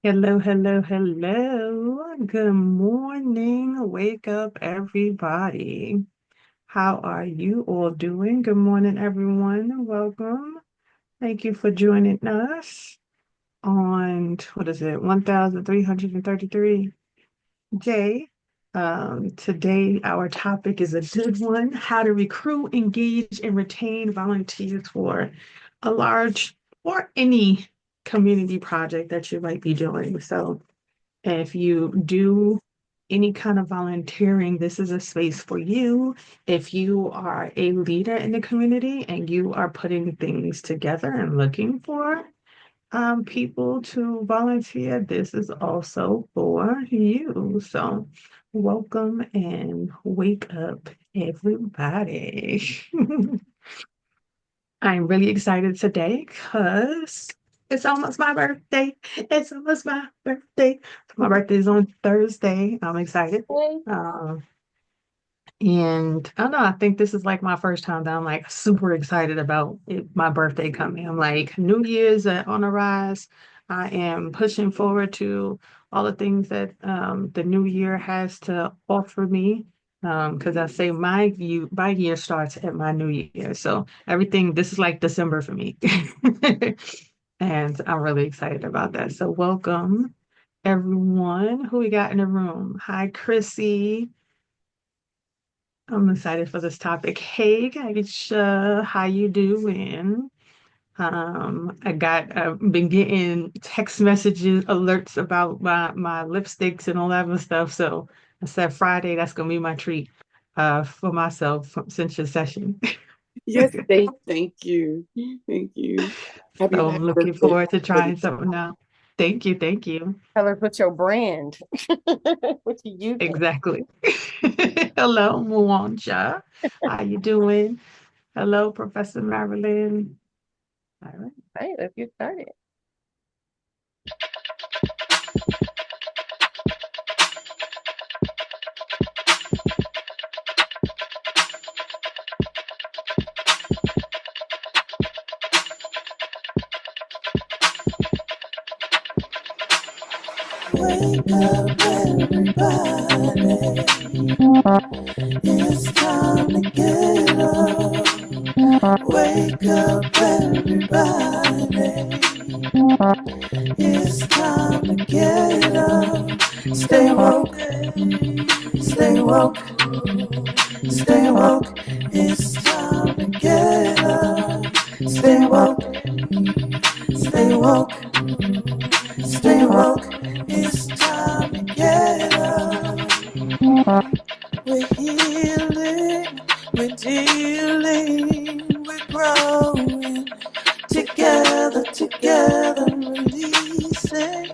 Hello, hello, hello. Good morning. Wake up, everybody. How are you all doing? Good morning, everyone. Welcome. Thank you for joining us on, what is it, 1333 day. Today, our topic is a good one: how to recruit, engage, and retain volunteers for a large or any community project that you might be doing. So, if you do any kind of volunteering, this is a space for you. If you are a leader in the community and you are putting things together and looking for people to volunteer, this is also for you. So, welcome and wake up, everybody. I'm really excited today because it's almost my birthday. It's almost my birthday. My birthday is on Thursday. I'm excited. Hey. Um, and I don't know, I think this is like my first time that I'm like super excited about my birthday coming. I'm like, New Year's on the rise. I am pushing forward to all the things that the new year has to offer me. Because I say my year starts at my new year. So everything, this is like December for me. And I'm really excited about that. So welcome everyone. Who we got in the room? Hi, Chrissy. I'm excited for this topic. Hey, Aisha, how you doing? I got been getting text messages, alerts about my lipsticks and all that other stuff. So I said Friday, that's gonna be my treat for myself since your session. Yes, thank you. Thank you. So Happy I'm looking birthday. forward to trying something out. Thank you, thank you. Tell her put your brand. What you using? Exactly. Hello, Mwanja. How you doing? Hello, Professor Marilyn. All right. Hey, let's get started. Wake up, everybody. It's time to get up. Wake up, everybody. It's time to get up. Stay woke, stay woke, stay woke. It's time to get up. Stay woke, stay woke, stay woke. It's time to get up. We're healing, we're dealing, we're growing. Together, together, releasing.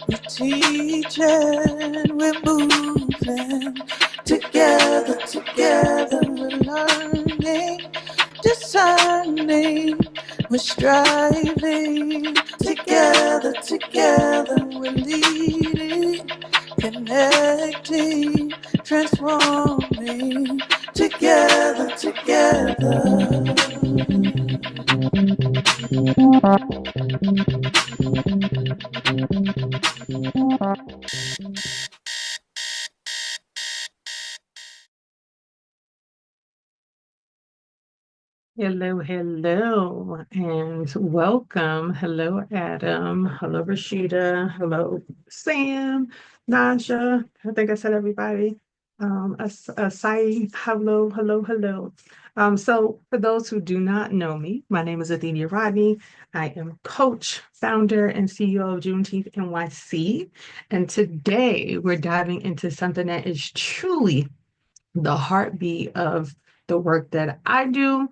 We're teaching, we're moving. Together, together, we're learning, discerning, we're striving. Together, together, we're leading, connecting, transforming. Together, together. Hello, hello, and welcome. Hello, Adam. Hello, Rashida. Hello, Sam, Nasha. I think I said everybody. Asai. Hello, hello, hello. So for those who do not know me, my name is Athenia Rodney. I am coach, founder, and CEO of Juneteenth NYC. And today we're diving into something that is truly the heartbeat of the work that I do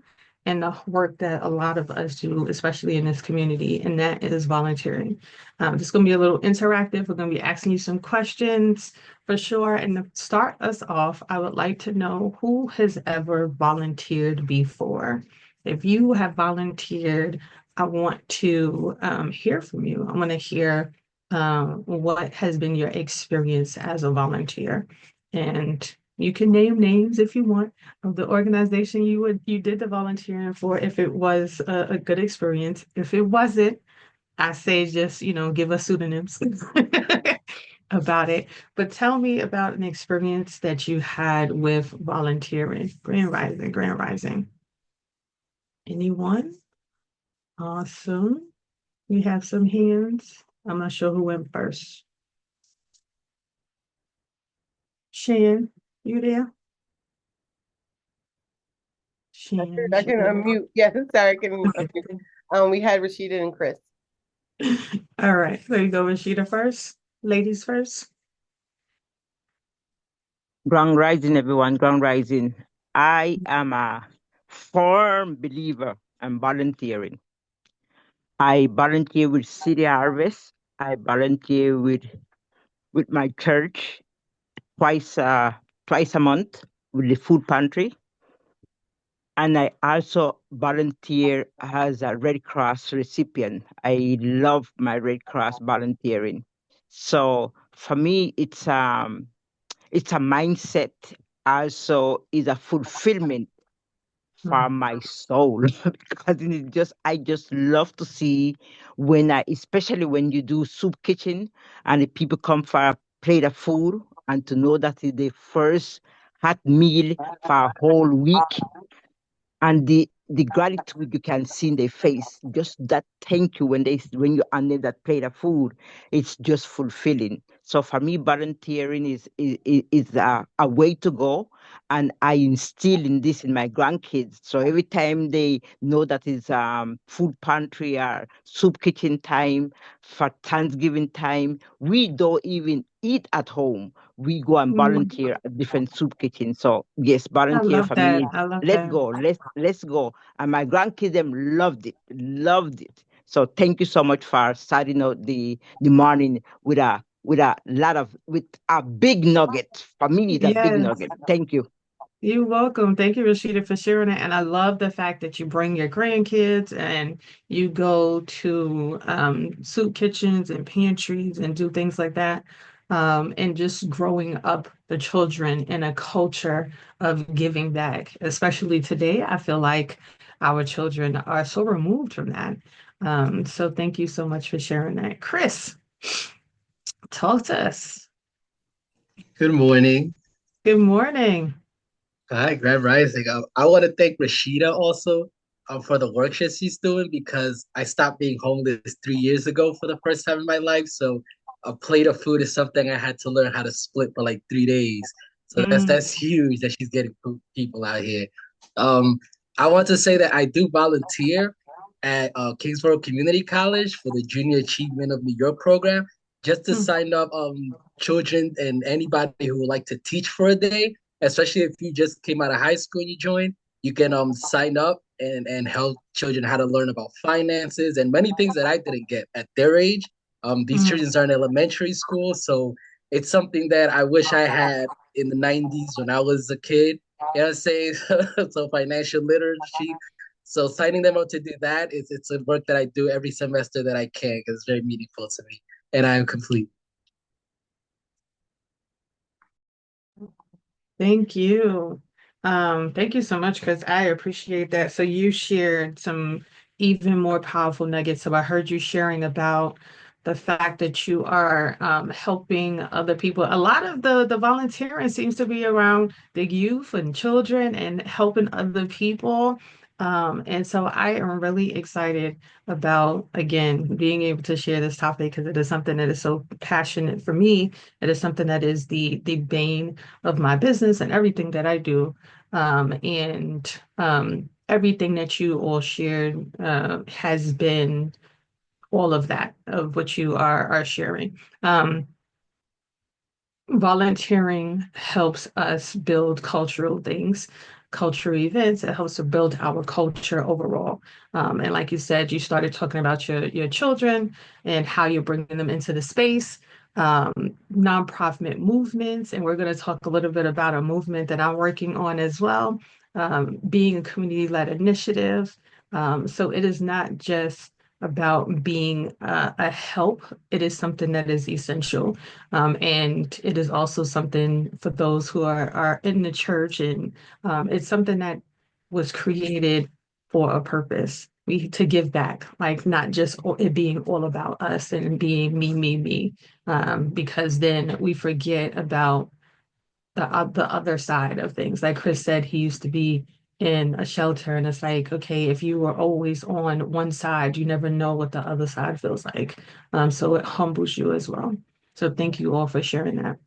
and the work that a lot of us do, especially in this community, and that is volunteering. This is going to be a little interactive. We're going to be asking you some questions for sure. And to start us off, I would like to know who has ever volunteered before. If you have volunteered, I want to hear from you. I want to hear what has been your experience as a volunteer. And you can name names if you want of the organization you did the volunteering for if it was a good experience. If it wasn't, I say just, give us pseudonyms about it. But tell me about an experience that you had with volunteering. Grand Rising, Grand Rising. Anyone? Awesome. We have some hands. I'm not sure who went first. Shan, you there? Shan, I can Shan. unmute. Yeah, sorry, I can unmute. Okay. We had Rashida and Chris. All right, there you go, Rashida first. Ladies first. Grand Rising, everyone. Grand Rising. I am a firm believer in volunteering. I volunteer with City Harvest. I volunteer with my church twice a month with the food pantry. And I also volunteer as a Red Cross recipient. I love my Red Cross volunteering. So for me, it's a mindset, also is a fulfillment for Mm, my soul because I just love to see when I, especially when you do soup kitchen and the people come for a plate of food, and to know that is the first hot meal for a whole week, and the gratitude you can see in their face, just that thank you when you hand them that plate of food, it's just fulfilling. So for me, volunteering is a way to go, and I instill in this in my grandkids. So every time they know that it's food pantry or soup kitchen time, for Thanksgiving time, we don't even eat at home. We go and mm. volunteer at different soup kitchens. So yes, I volunteer love for that. me, I love let's that. go, let's go. And my grandkids them loved it. So thank you so much for starting out the morning with a big nugget. For me, it's a big Yes. nugget. Thank you. You're welcome. Thank you, Rashida, for sharing it. And I love the fact that you bring your grandkids and you go to soup kitchens and pantries and do things like that. And just growing up the children in a culture of giving back, especially today, I feel like our children are so removed from that. So thank you so much for sharing that. Chris, talk to us. Good morning. Good morning. Hi, Grand Rising. I want to thank Rashida also for the work that she's doing because I stopped being homeless 3 years ago for the first time in my life. So a plate of food is something I had to learn how to split for like 3 days. So that's Mm, that's huge that she's getting people out here. Um, I want to say that I do volunteer at Kingsborough Community College for the Junior Achievement of New York program, just to mm, sign up children and anybody who would like to teach for a day, especially if you just came out of high school and you joined. You can sign up and help children how to learn about finances and many things that I didn't get at their age. These mm, children are in elementary school, so it's something that I wish I had in the 90s when I was a kid. You know what I'm saying? So financial literacy. So signing them up to do that is it's a work that I do every semester that I can because it's very meaningful to me. And I am complete. Thank you. Thank you so much, because I appreciate that. So you shared some even more powerful nuggets. So I heard you sharing about the fact that you are helping other people. A lot of the volunteering seems to be around the youth and children and helping other people. And so I am really excited about, again, being able to share this topic because it is something that is so passionate for me. It is something that is the bane of my business and everything that I do. And everything that you all shared has been all of that of what you are sharing. Volunteering helps us build cultural things, cultural events. It helps to build our culture overall. And like you said, you started talking about your children and how you're bringing them into the space, nonprofit movements. And we're going to talk a little bit about a movement that I'm working on as well, being a community-led initiative. So it is not just about being a help. It is something that is essential. And it is also something for those who are in the church, and it's something that was created for a purpose. to give back, like not just it being all about us and being me, because then we forget about the other side of things. Like Chris said, he used to be in a shelter, and it's like, okay, if you were always on one side, you never know what the other side feels like. So it humbles you as well. So thank you all for sharing that.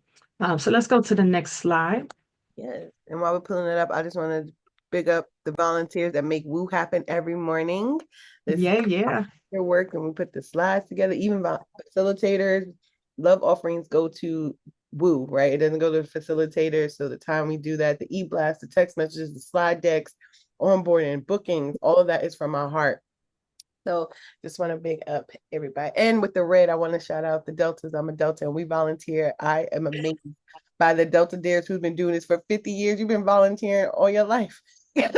So let's go to the next slide. Yes. And while we're pulling it up, I just want to big up the volunteers that make Woo happen every morning. This Yeah. their work and we put the slides together. Even about facilitators, love offerings go to Woo, right? It doesn't go to the facilitators. So the time we do that, the e-blast, the text messages, the slide decks, onboarding, bookings, all of that is from our heart. So just want to big up everybody. And with the red, I want to shout out the Deltas. I'm a Delta and we volunteer. I am amazed by the Delta Dares who's been doing this for 50 years. You've been volunteering all your life. And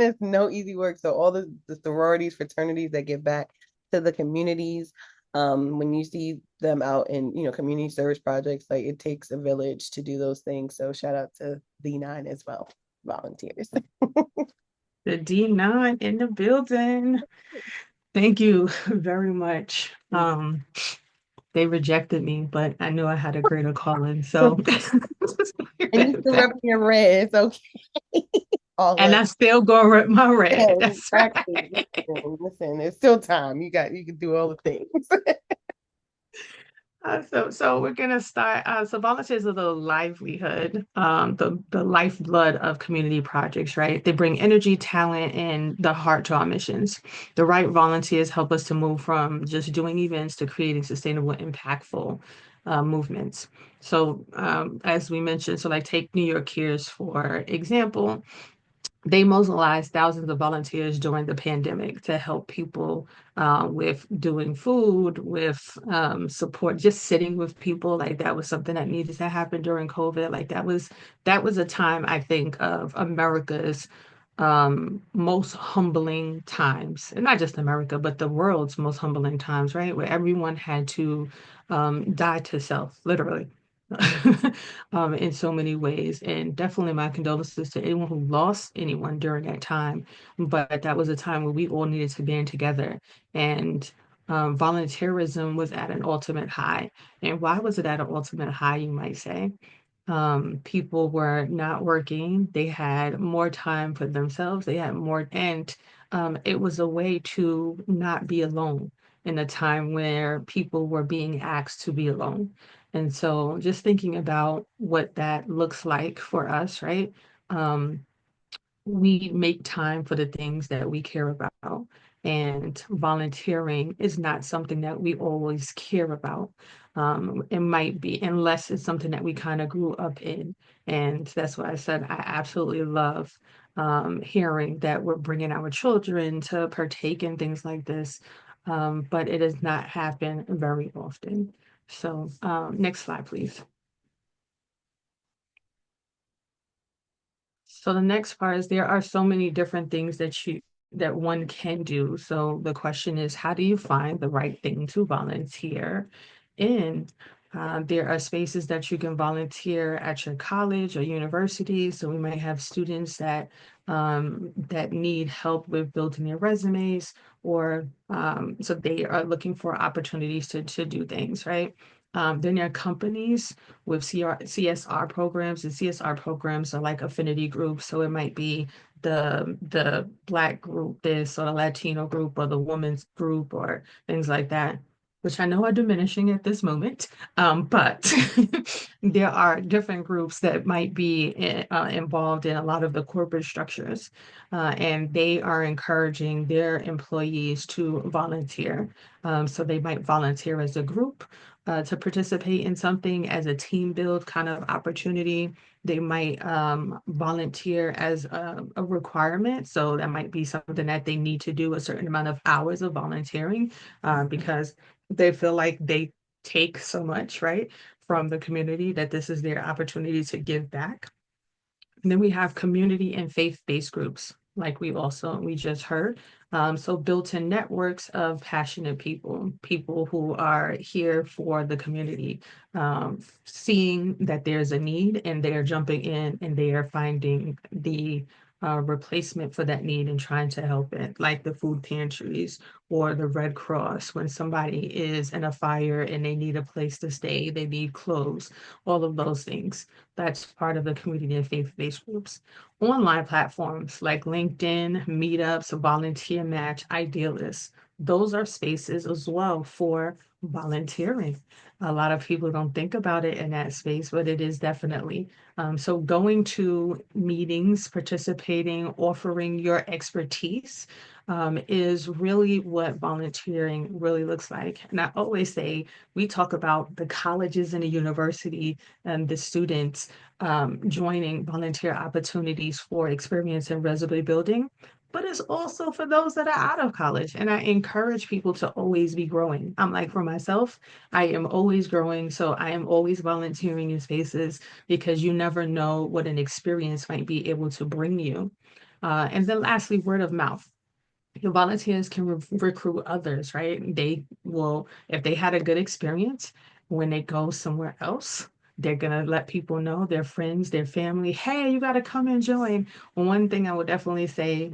it's no easy work. So all the sororities, fraternities that give back to the communities, when you see them out in, community service projects, like it takes a village to do those things. So shout out to D9 as well, volunteers. The D9 in the building. Thank you very much. They rejected me, but I knew I had a greater calling. So And you still repping your red. It's okay. All and right. I still go rep my red. That's Exactly. right. Listen, there's still time. You can do all the things. So we're gonna start. So volunteers are the livelihood, the lifeblood of community projects, right? They bring energy, talent, and the heart to our missions. The right volunteers help us to move from just doing events to creating sustainable, impactful movements. So as we mentioned, so like take New York Cares for example. They mobilized thousands of volunteers during the pandemic to help people with doing food, with support, just sitting with people. Like that was something that needed to happen during COVID. Like that was a time I think of America's most humbling times, and not just America, but the world's most humbling times, right? Where everyone had to die to self, literally. In so many ways. And definitely my condolences to anyone who lost anyone during that time. But that was a time where we all needed to band together. And volunteerism was at an ultimate high. And why was it at an ultimate high, you might say? People were not working, they had more time for themselves, they had more, and it was a way to not be alone in a time where people were being asked to be alone. And so just thinking about what that looks like for us, right? Um, we make time for the things that we care about. And volunteering is not something that we always care about. It might be, unless it's something that we kind of grew up in. And that's why I said I absolutely love hearing that we're bringing our children to partake in things like this. But it does not happen very often. So next slide, please. So the next part is there are so many different things that one can do. So the question is, how do you find the right thing to volunteer in? There are spaces that you can volunteer at your college or university. So we might have students that need help with building their resumes, or so they are looking for opportunities to do things, right? Then there are companies with CSR programs, and CSR programs are like affinity groups. So it might be the Black group this, or the Latino group, or the women's group, or things like that, which I know are diminishing at this moment. But there are different groups that might be involved in a lot of the corporate structures, and they are encouraging their employees to volunteer. So they might volunteer as a group to participate in something as a team build kind of opportunity. They might volunteer as a requirement. So that might be something that they need to do a certain amount of hours of volunteering because they feel like they take so much, right, from the community that this is their opportunity to give back. And then we have community and faith-based groups, like we just heard. So built-in networks of passionate people, people who are here for the community, seeing that there's a need and they are jumping in and they are finding replacement for that need and trying to help it, like the food pantries or the Red Cross when somebody is in a fire and they need a place to stay, they need clothes, all of those things. That's part of the community and faith-based groups. Online platforms like LinkedIn, meetups, volunteer match, idealists, those are spaces as well for volunteering. A lot of people don't think about it in that space, but it is definitely. So going to meetings, participating, offering your expertise is really what volunteering really looks like. And I always say, we talk about the colleges and the university and the students joining volunteer opportunities for experience in resume building, but it's also for those that are out of college. And I encourage people to always be growing. I'm like, for myself, I am always growing. So I am always volunteering in spaces because you never know what an experience might be able to bring you. And then lastly, word of mouth. Your volunteers can recruit others, right? They will, if they had a good experience, when they go somewhere else, they're gonna let people know, their friends, their family, hey, you gotta come and join. One thing I would definitely say,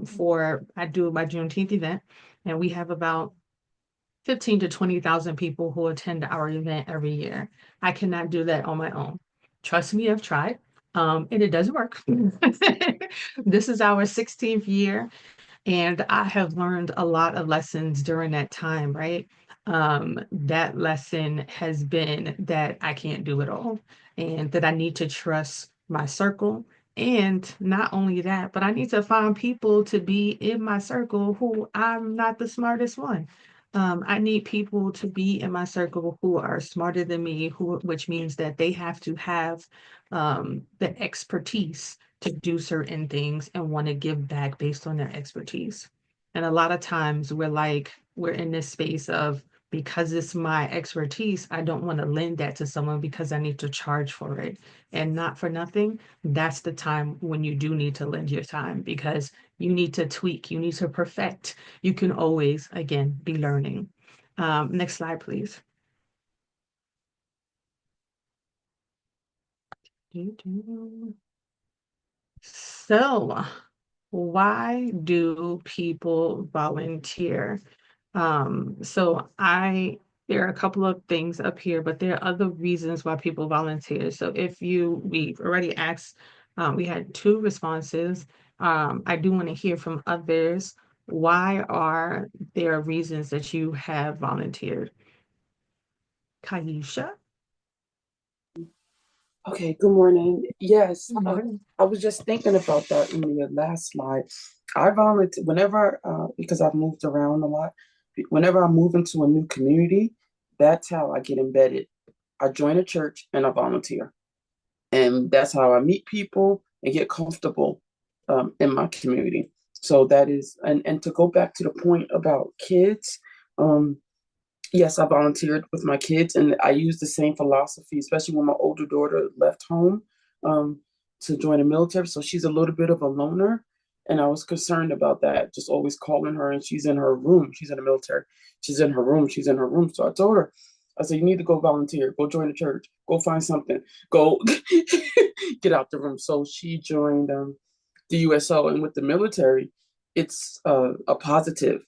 for I do my Juneteenth event, and we have about 15 to 20,000 people who attend our event every year. I cannot do that on my own. Trust me, I've tried, and it doesn't work. This is our 16th year, and I have learned a lot of lessons during that time, right? That lesson has been that I can't do it all and that I need to trust my circle. And not only that, but I need to find people to be in my circle who I'm not the smartest one. I need people to be in my circle who are smarter than me, which means that they have to have the expertise to do certain things and want to give back based on their expertise. And a lot of times we're in this space of, because it's my expertise, I don't want to lend that to someone because I need to charge for it. And not for nothing, that's the time when you do need to lend your time because you need to tweak, you need to perfect. You can always, again, be learning. Next slide, please. So, why do people volunteer? So there are a couple of things up here, but there are other reasons why people volunteer. So we've already asked, we had two responses. I do want to hear from others. Why are there reasons that you have volunteered? Kaisha? Okay, good morning. Yes, Good morning. I was just thinking about that in the last slide. I volunteer whenever, because I've moved around a lot, whenever I move into a new community, that's how I get embedded. I join a church and I volunteer. And that's how I meet people and get comfortable in my community. So that is, and to go back to the point about kids, um, yes, I volunteered with my kids, and I used the same philosophy, especially when my older daughter left home um, to join the military. So she's a little bit of a loner, and I was concerned about that. Just always calling her, and she's in her room. She's in the military. She's in her room. She's in her room. So I told her, I said, "You need to go volunteer. Go join the church. Go find something. Go get out the room." So she joined the USO, and with the military, it's a positive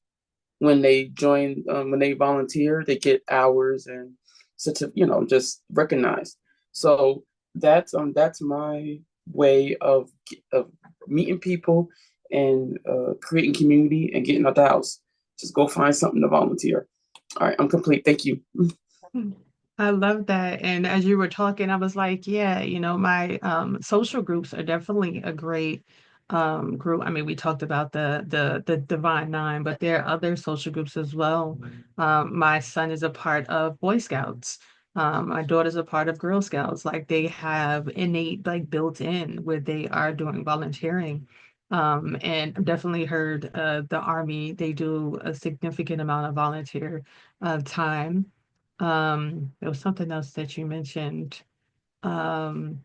when they join, when they volunteer, they get hours and such a, just recognized. So that's my way of meeting people and creating community and getting out the house. Just go find something to volunteer. All right, I'm complete. Thank you. I love that. And as you were talking, I was like, yeah, my social groups are definitely a great group. I mean, we talked about the Divine Nine, but there are other social groups as well. My son is a part of Boy Scouts. My daughter's a part of Girl Scouts. Like they have innate, like built in where they are doing volunteering. And I've definitely heard the Army, they do a significant amount of volunteer time. There was something else that you mentioned. Um,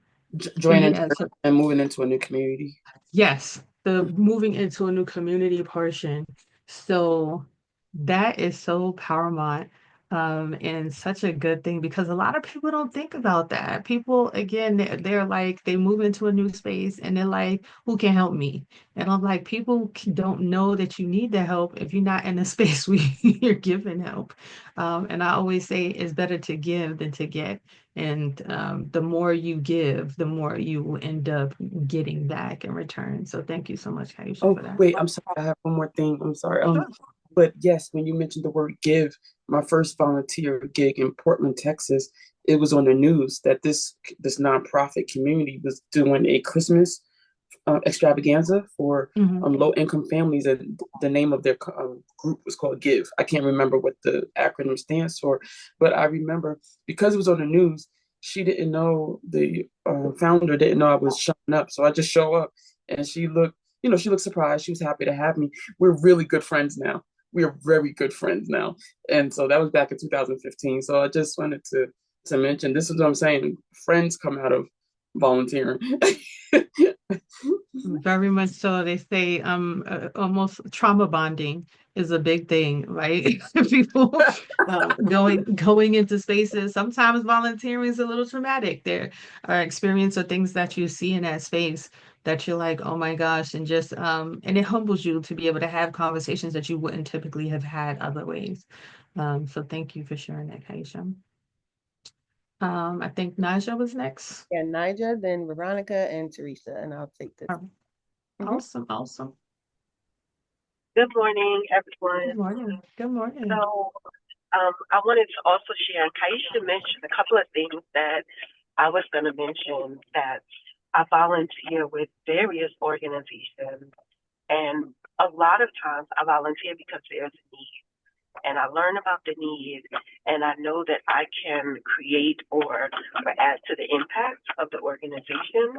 Joining yeah, church so and moving into a new community. yes, the moving into a new community portion. So that is so paramount. And such a good thing because a lot of people don't think about that. People, again, they're like, they move into a new space and they're like, who can help me? And I'm like, people don't know that you need the help if you're not in a space where you're giving help. And I always say it's better to give than to get. And the more you give, the more you will end up getting back in return. So thank you so much, Kaisha, Oh, for that. wait, I'm sorry. I have one more thing. I'm sorry. Sure. But yes, when you mentioned the word give, my first volunteer gig in Portland, Texas, it was on the news that this nonprofit community was doing a Christmas extravaganza for Mhm. low income families, and the name of their group was called Give. I can't remember what the acronym stands for, but I remember because it was on the news. She didn't know the founder didn't know I was showing up, so I just show up, and she looked surprised. She was happy to have me. We're really good friends now. We are very good friends now, and so that was back in 2015. So I just wanted to mention this is what I'm saying. Friends come out of volunteering. Very much so. They say almost trauma bonding is a big thing, right? People going into spaces. Sometimes volunteering is a little traumatic. There are experience or things that you see in that space that you're like, oh my gosh, and just and it humbles you to be able to have conversations that you wouldn't typically have had other ways. So thank you for sharing that, Kaisha. I think Naja was next. Yeah, Nija, then Veronica and Teresa, and I'll take this. Mhm. Awesome, awesome. Good morning, Good everyone. morning. Good morning. So, I wanted to also share, and Kaisha mentioned a couple of things that I was going to mention that I volunteer with various organizations, and a lot of times I volunteer because there's a need, and I learn about the need, and I know that I can create or add to the impact of the organization.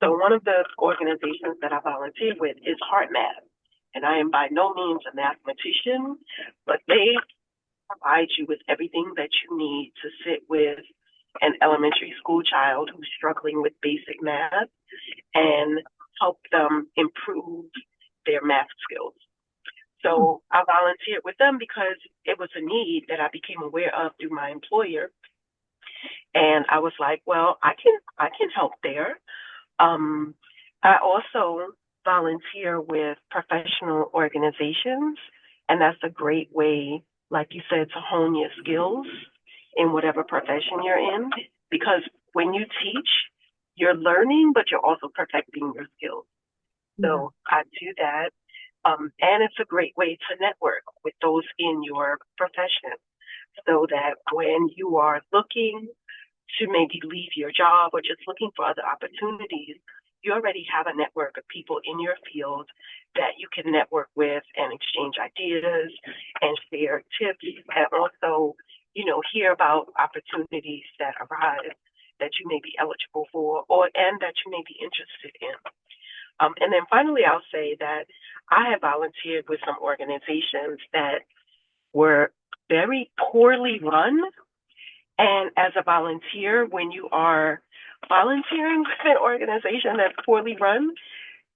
So one of the organizations that I volunteer with is HeartMath. And I am by no means a mathematician, but they provide you with everything that you need to sit with an elementary school child who's struggling with basic math and help them improve their math skills. So I volunteered with them because it was a need that I became aware of through my employer. And I was like, well, I can help there. Um, I also volunteer with professional organizations, and that's a great way, like you said, to hone your skills in whatever profession you're in. Because when you teach, you're learning, but you're also perfecting your skills. Yeah. So I do that. And it's a great way to network with those in your profession so that when you are looking to maybe leave your job or just looking for other opportunities, you already have a network of people in your field that you can network with and exchange ideas and share tips and also, hear about opportunities that arise that you may be eligible for or and that you may be interested in. And then finally, I'll say that I have volunteered with some organizations that were very poorly run, and as a volunteer, when you are volunteering with an organization that's poorly run,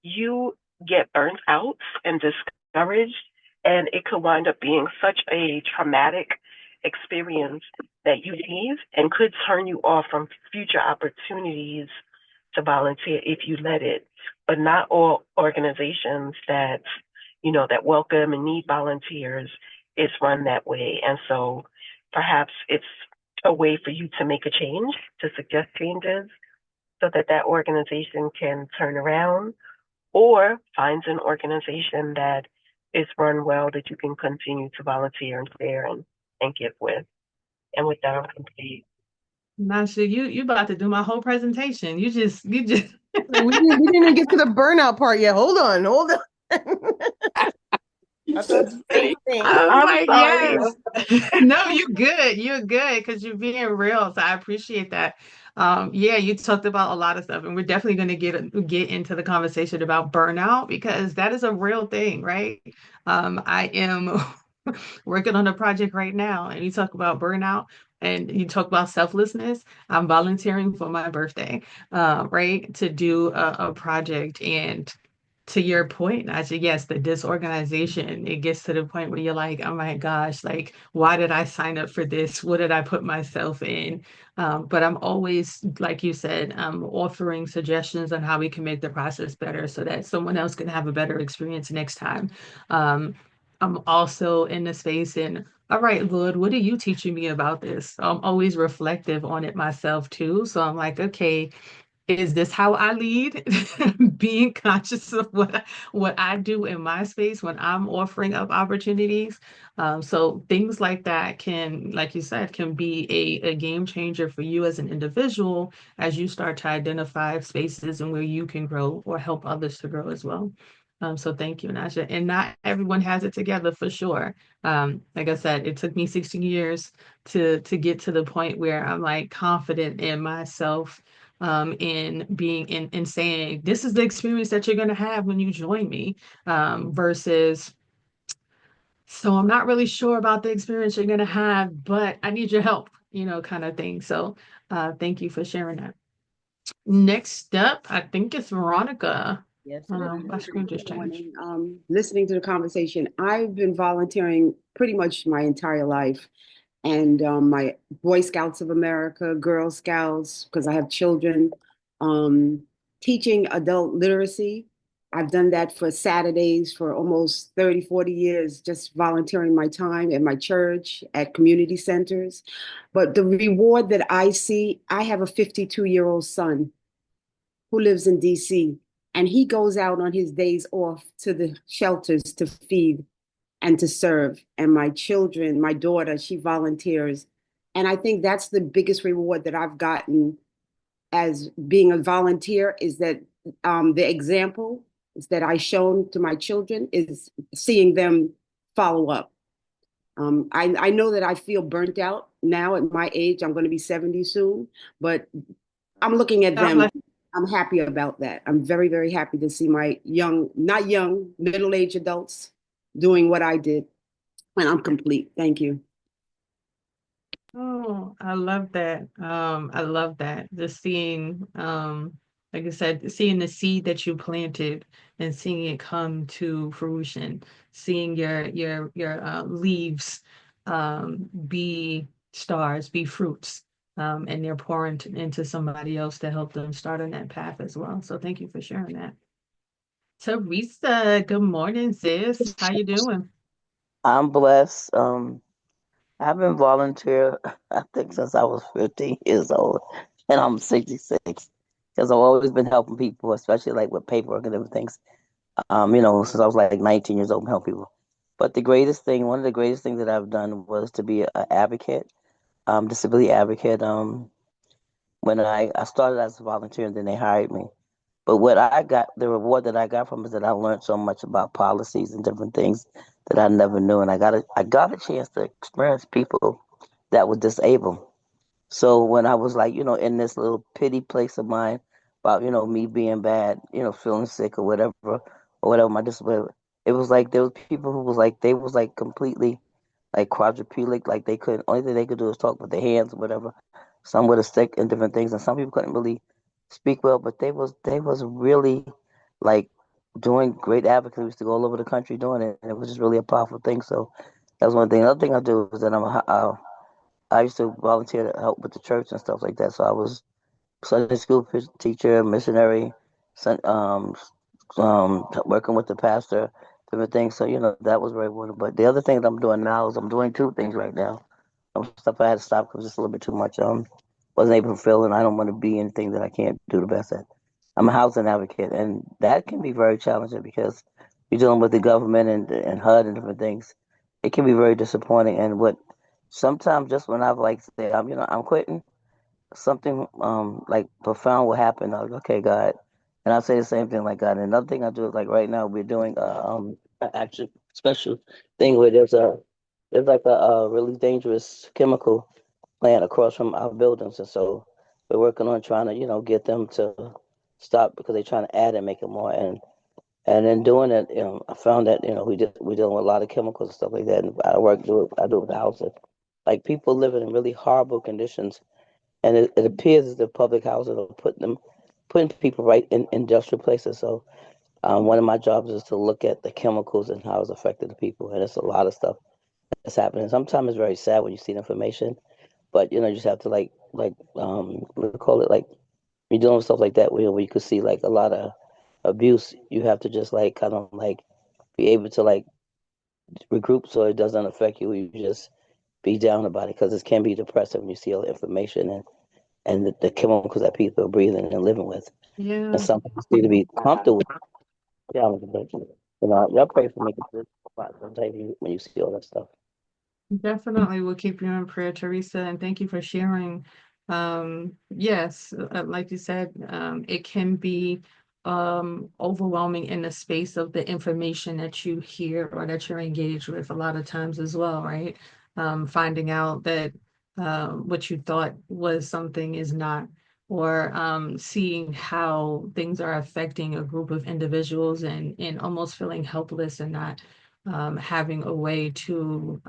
you get burnt out and discouraged, and it could wind up being such a traumatic experience that you leave and could turn you off from future opportunities to volunteer if you let it. But not all organizations that welcome and need volunteers is run that way. And so perhaps it's a way for you to make a change, to suggest changes so that that organization can turn around or finds an organization that is run well that you can continue to volunteer and share and give with. And with that, I'm complete. Nasha, you about to do my whole presentation. You just We didn't even get to the burnout part yet. Hold on, hold on. I thought the same thing. I was I'm like, sorry. yes. No, you're good. You're good because you're being real. So I appreciate that. Yeah, you talked about a lot of stuff, and we're definitely going to get into the conversation about burnout because that is a real thing, right? I am working on a project right now, and you talk about burnout and you talk about selflessness. I'm volunteering for my birthday, right, to do a project, and to your point, Naja, yes, the disorganization, it gets to the point where you're like, oh my gosh, like, why did I sign up for this? What did I put myself in? But I'm always, like you said, offering suggestions on how we can make the process better so that someone else can have a better experience next time. Um, I'm also in the space in, all right, Lord, what are you teaching me about this? So I'm always reflective on it myself too. So I'm like, okay, is this how I lead? Being conscious of what I do in my space when I'm offering up opportunities. So things like that can, like you said, can be a game changer for you as an individual as you start to identify spaces and where you can grow or help others to grow as well. So thank you, Nasha. And not everyone has it together for sure. Like I said, it took me 16 years to get to the point where I'm like confident in myself, in being in saying this is the experience that you're going to have when you join me, versus so I'm not really sure about the experience you're going to have, but I need your help, kind of thing. So thank you for sharing that. Next up, I think it's Veronica. Yes, it is. My screen just Good changed. morning. Listening to the conversation, I've been volunteering pretty much my entire life, and my Boy Scouts of America, Girl Scouts, because I have children, um, teaching adult literacy. I've done that for Saturdays for almost 30, 40 years, just volunteering my time at my church, at community centers. But the reward that I see, I have a 52-year-old son who lives in DC, and he goes out on his days off to the shelters to feed and to serve. And my children, my daughter, she volunteers. And I think that's the biggest reward that I've gotten as being a volunteer is that the example that I shown to my children is seeing them follow up. I know that I feel burnt out now at my age. I'm going to be 70 soon, but I'm looking at God them. bless. I'm happy about that. I'm very, very happy to see my young, not young, middle-aged adults doing what I did. And I'm complete. Thank you. Oh, I love that. I love that. Just seeing, like I said, seeing the seed that you planted and seeing it come to fruition, seeing your leaves be stars, be fruits, and they're pouring into somebody else to help them start on that path as well. So thank you for sharing that. Teresa, good morning, sis. How you doing? I'm blessed. I've been volunteer, I think, since I was 15 years old, and I'm 66. Because I've always been helping people, especially like with paperwork and different things. Since I was like 19 years old, helping people. But one of the greatest things that I've done was to be an advocate, disability advocate. When I started as a volunteer, and then they hired me. But the reward that I got from it is that I learned so much about policies and different things that I never knew, and I got a chance to experience people that were disabled. So when I was like, in this little pity place of mine about, me being bad, feeling sick or whatever my disability, it was like there was people who was like they was like completely like quadriplegic, like they couldn't only thing they could do is talk with their hands or whatever. Some with a stick and different things, and some people couldn't really speak well, but they was really like doing great advocacy. We used to go all over the country doing it, and it was just really a powerful thing. So that's one thing. Another thing I do is that I used to volunteer to help with the church and stuff like that. So I was Sunday school teacher, missionary, working with the pastor, different things. So that was very wonderful. But the other thing that I'm doing now is I'm doing two things right now. Some stuff I had to stop because it's just a little bit too much. Wasn't able to fulfill, and I don't want to be anything that I can't do the best at. I'm a housing advocate, and that can be very challenging because you're dealing with the government and HUD and different things. It can be very disappointing, and what sometimes just when I've like said I'm quitting, something like profound will happen. I'm like, okay, God, and I say the same thing like God. And another thing I do is like right now we're doing an actual special thing where there's like a really dangerous chemical plant across from our buildings, and so we're working on trying to get them to stop because they're trying to add and make it more. And in doing it, I found that we're dealing with a lot of chemicals and stuff like that. And I do it with the houses. Like people living in really horrible conditions, and it appears as if public houses are putting people right in industrial places. So One of my jobs is to look at the chemicals and how it's affected the people, and it's a lot of stuff that's happening. Sometimes it's very sad when you see the information, but you just have to what do you call it, like when you're dealing with stuff like that where you could see like a lot of abuse. You have to just like kind of like be able to like regroup so it doesn't affect you. You just be down about it because it can be depressive when you see all the information and the chemicals that people are breathing and living with. And Yeah, some people need to be comfortable with challenges. But y'all pray for me because it's a lot sometimes when you see all that stuff. definitely will keep you in prayer, Teresa, and thank you for sharing. Yes, like you said, it can be overwhelming in the space of the information that you hear or that you're engaged with a lot of times as well, right? Finding out that what you thought was something is not, or seeing how things are affecting a group of individuals and almost feeling helpless and not having a way to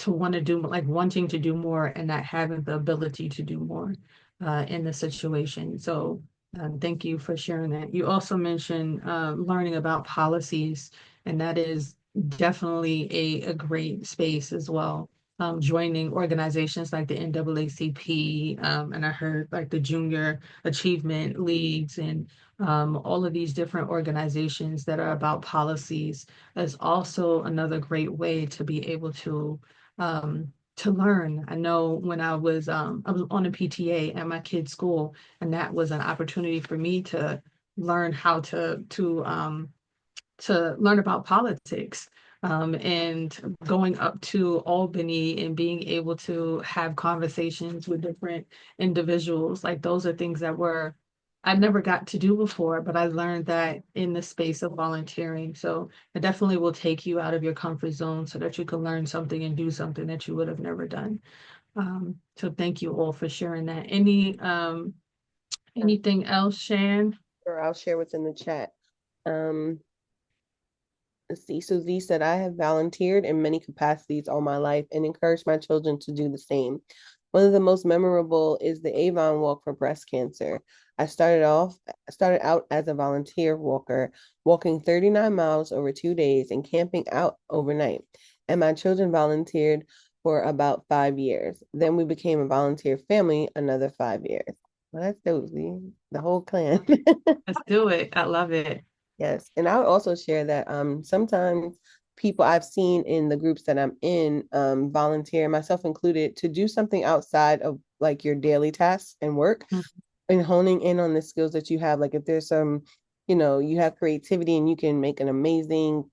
want to do, like wanting to do more and not having the ability to do more in the situation. So thank you for sharing that. You also mentioned learning about policies, and that is definitely a great space as well. Joining organizations like the NAACP, and I heard like the Junior Achievement Leagues and all of these different organizations that are about policies is also another great way to be able to learn. I know when I was on a PTA at my kid's school, and that was an opportunity for me to learn how to learn about politics. And going up to Albany and being able to have conversations with different individuals, like those are things that were I never got to do before, but I learned that in the space of volunteering. So it definitely will take you out of your comfort zone so that you can learn something and do something that you would have never done. So thank you all for sharing that. Anything else, Shan? Or I'll share what's in the chat. Um, let's see. So Z said, I have volunteered in many capacities all my life and encouraged my children to do the same. One of the most memorable is the Avon Walk for breast cancer. I started out as a volunteer walker, walking 39 miles over 2 days and camping out overnight. And my children volunteered for about 5 years. Then we became a volunteer family another 5 years. Well, that's dope, Z. The whole clan. Let's do it. I love it. Yes, and I would also share that sometimes people I've seen in the groups that I'm in volunteer, myself included, to do something outside of like your daily tasks and work Mm. and honing in on the skills that you have. Like if there's some, you have creativity and you can make an amazing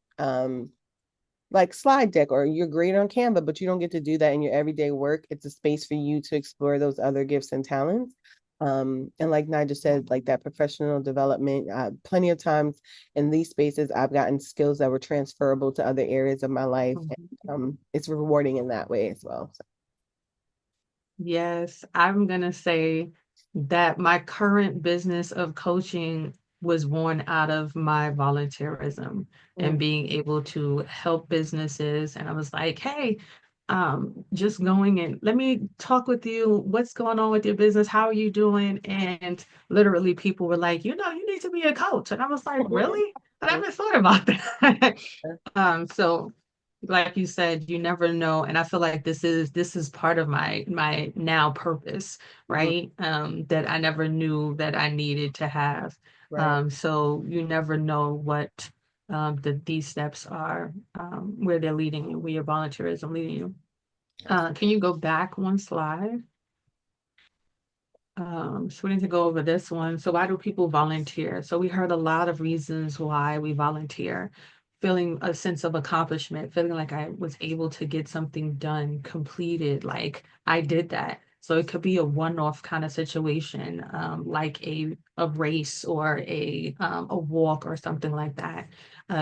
like slide deck, or you're great on Canva, but you don't get to do that in your everyday work. It's a space for you to explore those other gifts and talents. And like Nigel said, like that professional development, plenty of times in these spaces, I've gotten skills that were transferable to other areas of my life. And, it's rewarding in that way as well. So. Yes, I'm gonna say that my current business of coaching was born out of my volunteerism and being able to help businesses. And I was like, hey, just going and let me talk with you. What's going on with your business? How are you doing? And literally people were like, you need to be a coach. And I was like, really? I never thought about that. So like you said, you never know. And I feel like this is part of my now purpose, right? That I never knew that I needed to have. Right. So you never know what these steps are, where they're leading you, where your volunteerism leading you. Can you go back one slide? So we need to go over this one. So why do people volunteer? So we heard a lot of reasons why we volunteer. Feeling a sense of accomplishment, feeling like I was able to get something done, completed, like I did that. So it could be a one-off kind of situation, like a race or a walk or something like that.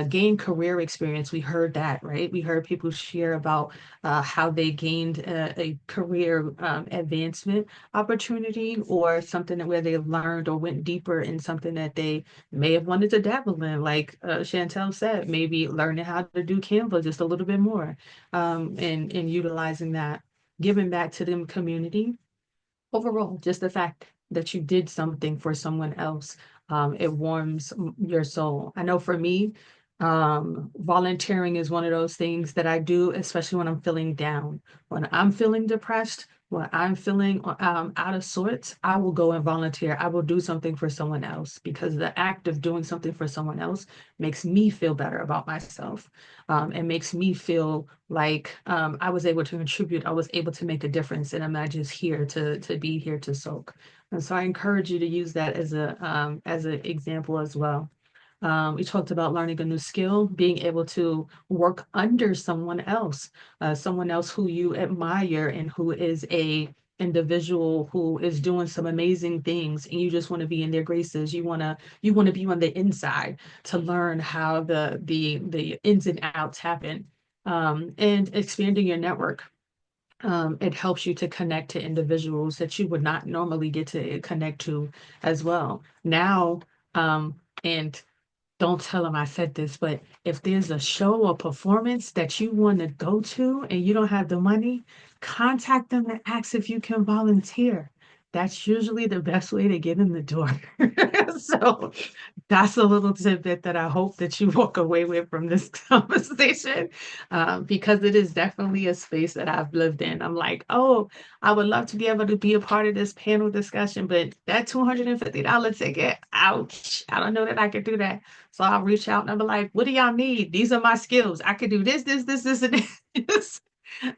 Gain career experience. We heard that, right? We heard people share about how they gained a career advancement opportunity, or something where they learned or went deeper in something that they may have wanted to dabble in. Like Chantel said, maybe learning how to do Canva just a little bit more, and utilizing that, giving back to the community overall, just the fact that you did something for someone else, It warms your soul. I know for me, volunteering is one of those things that I do, especially when I'm feeling down. When I'm feeling depressed, when I'm feeling out of sorts, I will go and volunteer. I will do something for someone else because the act of doing something for someone else makes me feel better about myself. It makes me feel like I was able to contribute. I was able to make a difference, and I'm not just here to be here to soak. And so I encourage you to use that as an example as well. We talked about learning a new skill, being able to work under someone else who you admire and who is a individual who is doing some amazing things, and you just want to be in their graces. You want to be on the inside to learn how the ins and outs happen, and expanding your network. It helps you to connect to individuals that you would not normally get to connect to as well. Now, and don't tell them I said this, but if there's a show or performance that you want to go to and you don't have the money, contact them and ask if you can volunteer. That's usually the best way to get in the door. So that's a little tidbit that I hope that you walk away with from this conversation, because it is definitely a space that I've lived in. I'm like, oh, I would love to be able to be a part of this panel discussion, but that $250 ticket, ouch, I don't know that I could do that. So I'll reach out and I'll be like, what do y'all need? These are my skills. I could do this, and this.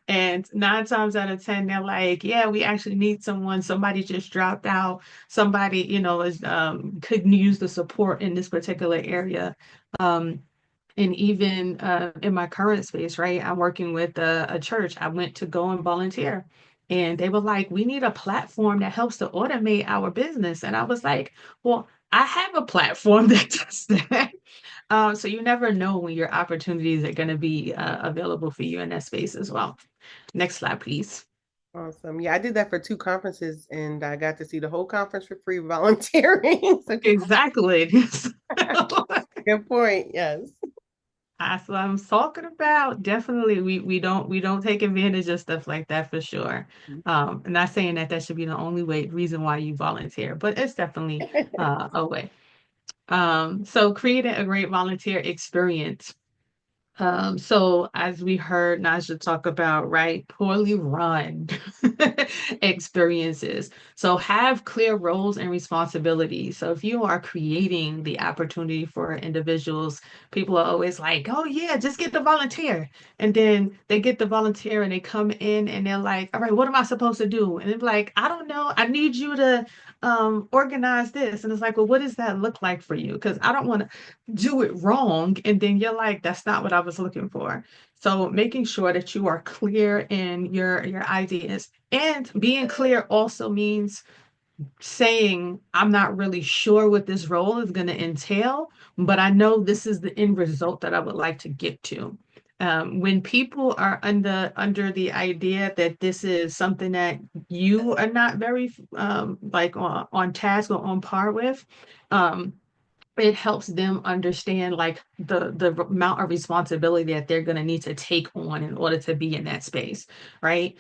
And 9 times out of 10, they're like, yeah, we actually need someone. Somebody just dropped out. Somebody, is couldn't use the support in this particular area. Um, and even in my current space, right? I'm working with a church. I went to go and volunteer. And they were like, we need a platform that helps to automate our business. And I was like, well, I have a platform that does that. So you never know when your opportunities are going to be available for you in that space as well. Next slide, please. Awesome. Yeah, I did that for 2 conferences and I got to see the whole conference for free volunteering. So Exactly. good point. Yes. That's what I'm talking about. Definitely, we don't take advantage of stuff like that for sure. Not saying that that should be the only reason why you volunteer, but it's definitely a way. So creating a great volunteer experience. So as we heard Naja talk about, right, poorly run experiences. So have clear roles and responsibilities. So if you are creating the opportunity for individuals, people are always like, oh yeah, just get the volunteer. And then they get the volunteer and they come in and they're like, all right, what am I supposed to do? And they're like, I don't know. I need you to organize this. And it's like, well, what does that look like for you? Because I don't want to do it wrong and then you're like that's not what I was looking for. So making sure that you are clear in your ideas, and being clear also means saying I'm not really sure what this role is going to entail, but I know this is the end result that I would like to get to. When people are under the idea that this is something that you are not very like on task or on par with, um, it helps them understand like the amount of responsibility that they're going to need to take on in order to be in that space, right?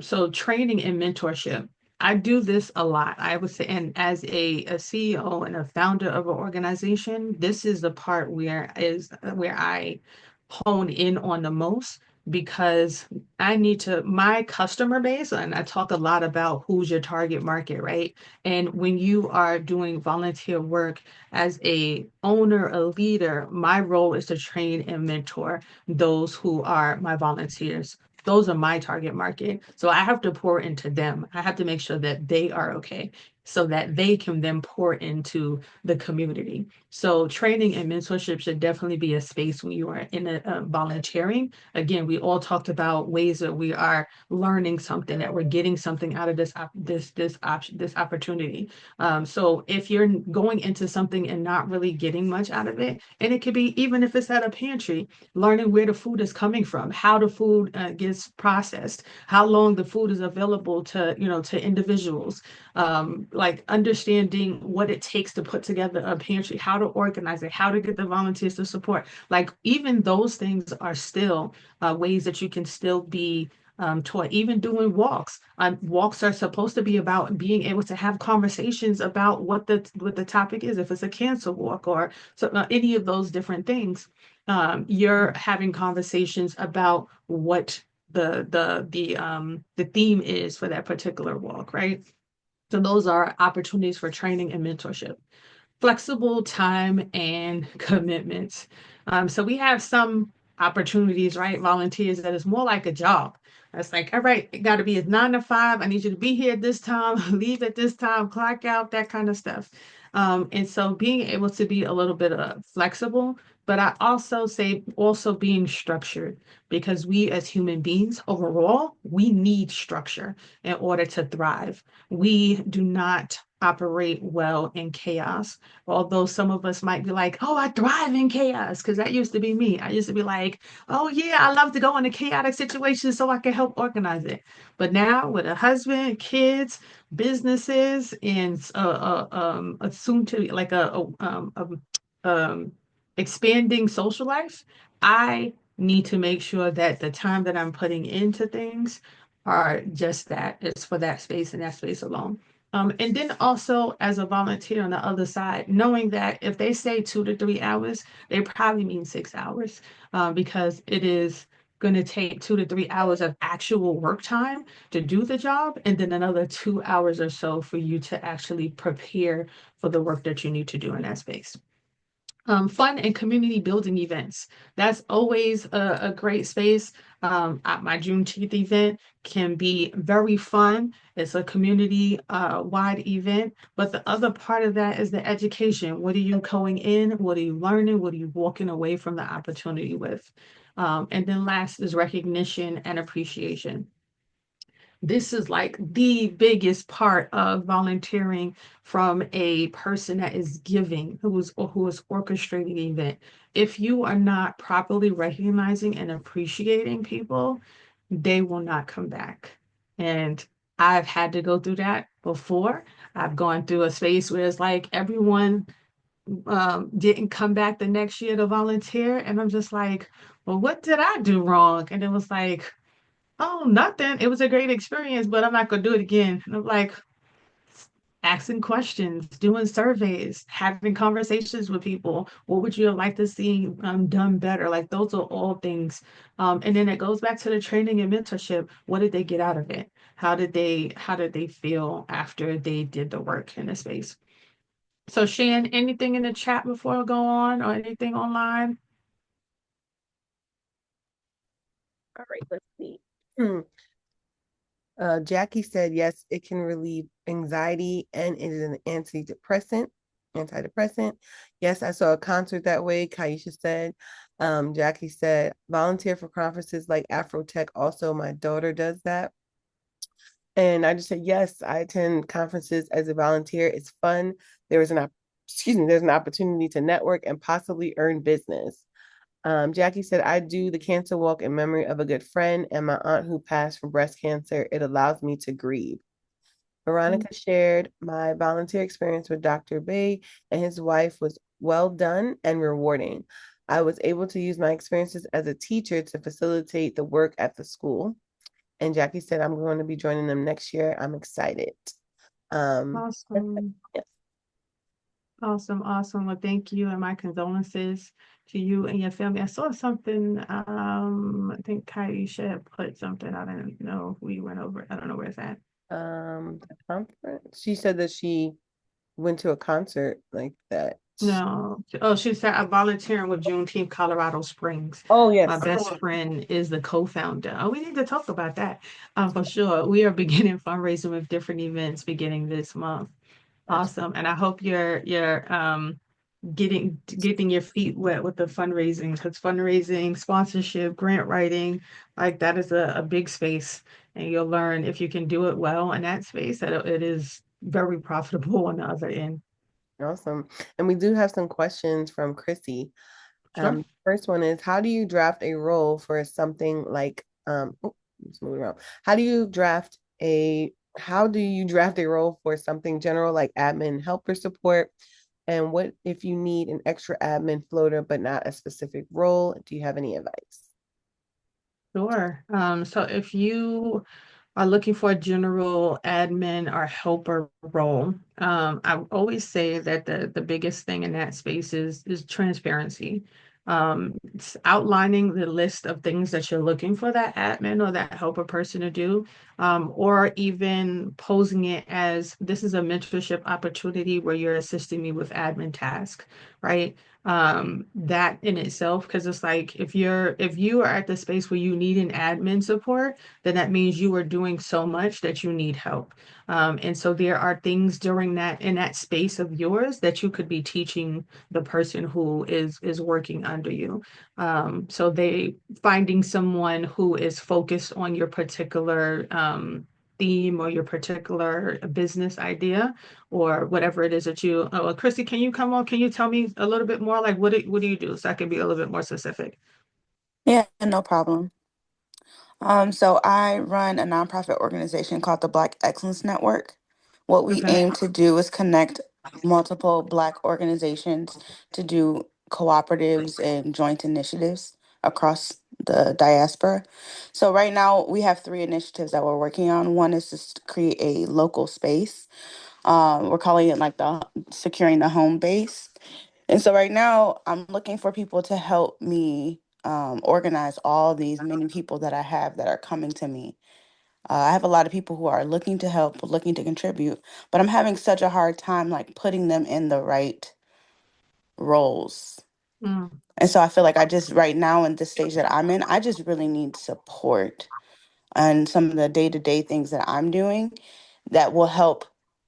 So training and mentorship. I do this a lot. I would say, and as a CEO and a founder of an organization, this is the part where I hone in on the most, because I need to, my customer base, and I talk a lot about who's your target market, right? And when you are doing volunteer work as a owner, a leader, my role is to train and mentor those who are my volunteers. Those are my target market. So I have to pour into them. I have to make sure that they are okay so that they can then pour into the community. So training and mentorship should definitely be a space when you are in a volunteering. Again, we all talked about ways that we are learning something, that we're getting something out of this opportunity. So if you're going into something and not really getting much out of it, and it could be even if it's at a pantry, learning where the food is coming from, how the food gets processed, how long the food is available to individuals, like understanding what it takes to put together a pantry, how to organize it, how to get the volunteers to support. Like even those things are still ways that you can still be taught, even doing walks. Walks are supposed to be about being able to have conversations about what the topic is. If it's a cancer walk or so, any of those different things, you're having conversations about what the theme is for that particular walk, right? So those are opportunities for training and mentorship. Flexible time and commitments. So we have some opportunities, right? Volunteers that is more like a job. It's like, all right, it got to be at 9 to 5. I need you to be here at this time, leave at this time, clock out, that kind of stuff. And so being able to be a little bit flexible, but I also say also being structured because we as human beings overall, we need structure in order to thrive. We do not operate well in chaos. Although some of us might be like, oh, I thrive in chaos, because that used to be me. I used to be like, oh, yeah, I love to go into chaotic situations so I can help organize it. But now with a husband, kids, businesses, and a soon to like expanding social life, I need to make sure that the time that I'm putting into things are just that. It's for that space and that space alone. And then also as a volunteer on the other side, knowing that if they say 2 to 3 hours, they probably mean 6 hours, because it is going to take 2 to 3 hours of actual work time to do the job, and then another 2 hours or so for you to actually prepare for the work that you need to do in that space. Fun and community building events. That's always a great space. At my Juneteenth event can be very fun. It's a community wide event, but the other part of that is the education. What are you going in? What are you learning? What are you walking away from the opportunity with? And then last is recognition and appreciation. This is like the biggest part of volunteering from a person that is giving, who is orchestrating the event. If you are not properly recognizing and appreciating people, they will not come back. And I've had to go through that before. I've gone through a space where it's like everyone didn't come back the next year to volunteer, and I'm just like, well, what did I do wrong? And it was like, oh, nothing. It was a great experience, but I'm not gonna do it again. And I'm like asking questions, doing surveys, having conversations with people. What would you like to see done better? Like those are all things. And then it goes back to the training and mentorship. What did they get out of it? How did they feel after they did the work in the space? So Shan, anything in the chat before I go on or anything online? All right, let's see. Jackie said, yes, it can relieve anxiety and it is an antidepressant. Yes, I saw a concert that way, Kaisha said. Jackie said, volunteer for conferences like Afrotech. Also, my daughter does that. And I just said, yes, I attend conferences as a volunteer. It's fun. There's an opportunity to network and possibly earn business. Jackie said, I do the cancer walk in memory of a good friend and my aunt who passed from breast cancer. It allows me to grieve. Veronica shared, my volunteer experience with Dr. Bay and his wife was well done and rewarding. I was able to use my experiences as a teacher to facilitate the work at the school. And Jackie said, I'm going to be joining them next year. I'm excited. Awesome. Yes. Awesome. Well, thank you, and my condolences to you and your family. I saw something, I think Kaisha had put something. I don't know if we went over it. I don't know where it's at. The conference. She said that she went to a concert like that. No. Oh, she said I'm volunteering with Juneteenth Colorado Springs. Oh, yes. My best friend is the co-founder. Oh, we need to talk about that. For sure. We are beginning fundraising with different events beginning this month. Awesome. And I hope you're getting your feet wet with the fundraising, because fundraising, sponsorship, grant writing, like that is a big space. And you'll learn if you can do it well in that space, that it is very profitable on the other end. Awesome. And we do have some questions from Chrissy. Sure. First one is, how do you draft a role for something like just moving around. How do you draft a role for something general like admin helper support? And what if you need an extra admin floater but not a specific role? Do you have any advice? Sure. So if you are looking for a general admin or helper role, I always say that the biggest thing in that space is transparency. It's outlining the list of things that you're looking for that admin or that helper person to do, or even posing it as this is a mentorship opportunity where you're assisting me with admin tasks, right? That in itself, because it's like if you are at the space where you need an admin support, then that means you are doing so much that you need help. And so there are things during that in that space of yours that you could be teaching the person who is working under you. So they finding someone who is focused on your particular theme or your particular business idea or whatever it is that you. Oh, Christy, can you come on? Can you tell me a little bit more? Like, what do you do so I can be a little bit more specific? Yeah, no problem. So I run a nonprofit organization called the Black Excellence Network. What we Okay. aim to do is connect multiple Black organizations to do cooperatives and joint initiatives across the diaspora. So right now we have three initiatives that we're working on. One is to create a local space. We're calling it like the securing the home base. And so right now, I'm looking for people to help me organize all these many people that I have that are coming to me. I have a lot of people who are looking to help, looking to contribute, but I'm having such a hard time like putting them in the right roles. Mm, And so I feel like I just right now in the stage that I'm in, I just really need support on some of the day-to-day things that I'm doing that will help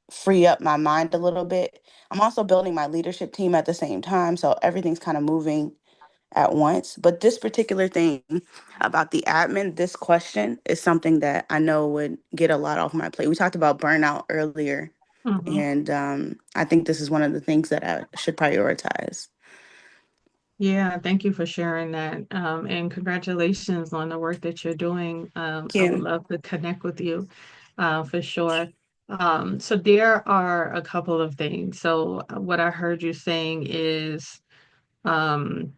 free up my mind a little bit. I'm also building my leadership team at the same time, so everything's kind of moving at once. But this particular thing about the admin, this question is something that I know would get a lot off my plate. We talked about burnout earlier, mhm. and I think this is one of the things that I should prioritize. Yeah, thank you for sharing that. And congratulations on the work that you're doing. Thank I would you. love to connect with you for sure. So there are a couple of things. So what I heard you saying is um,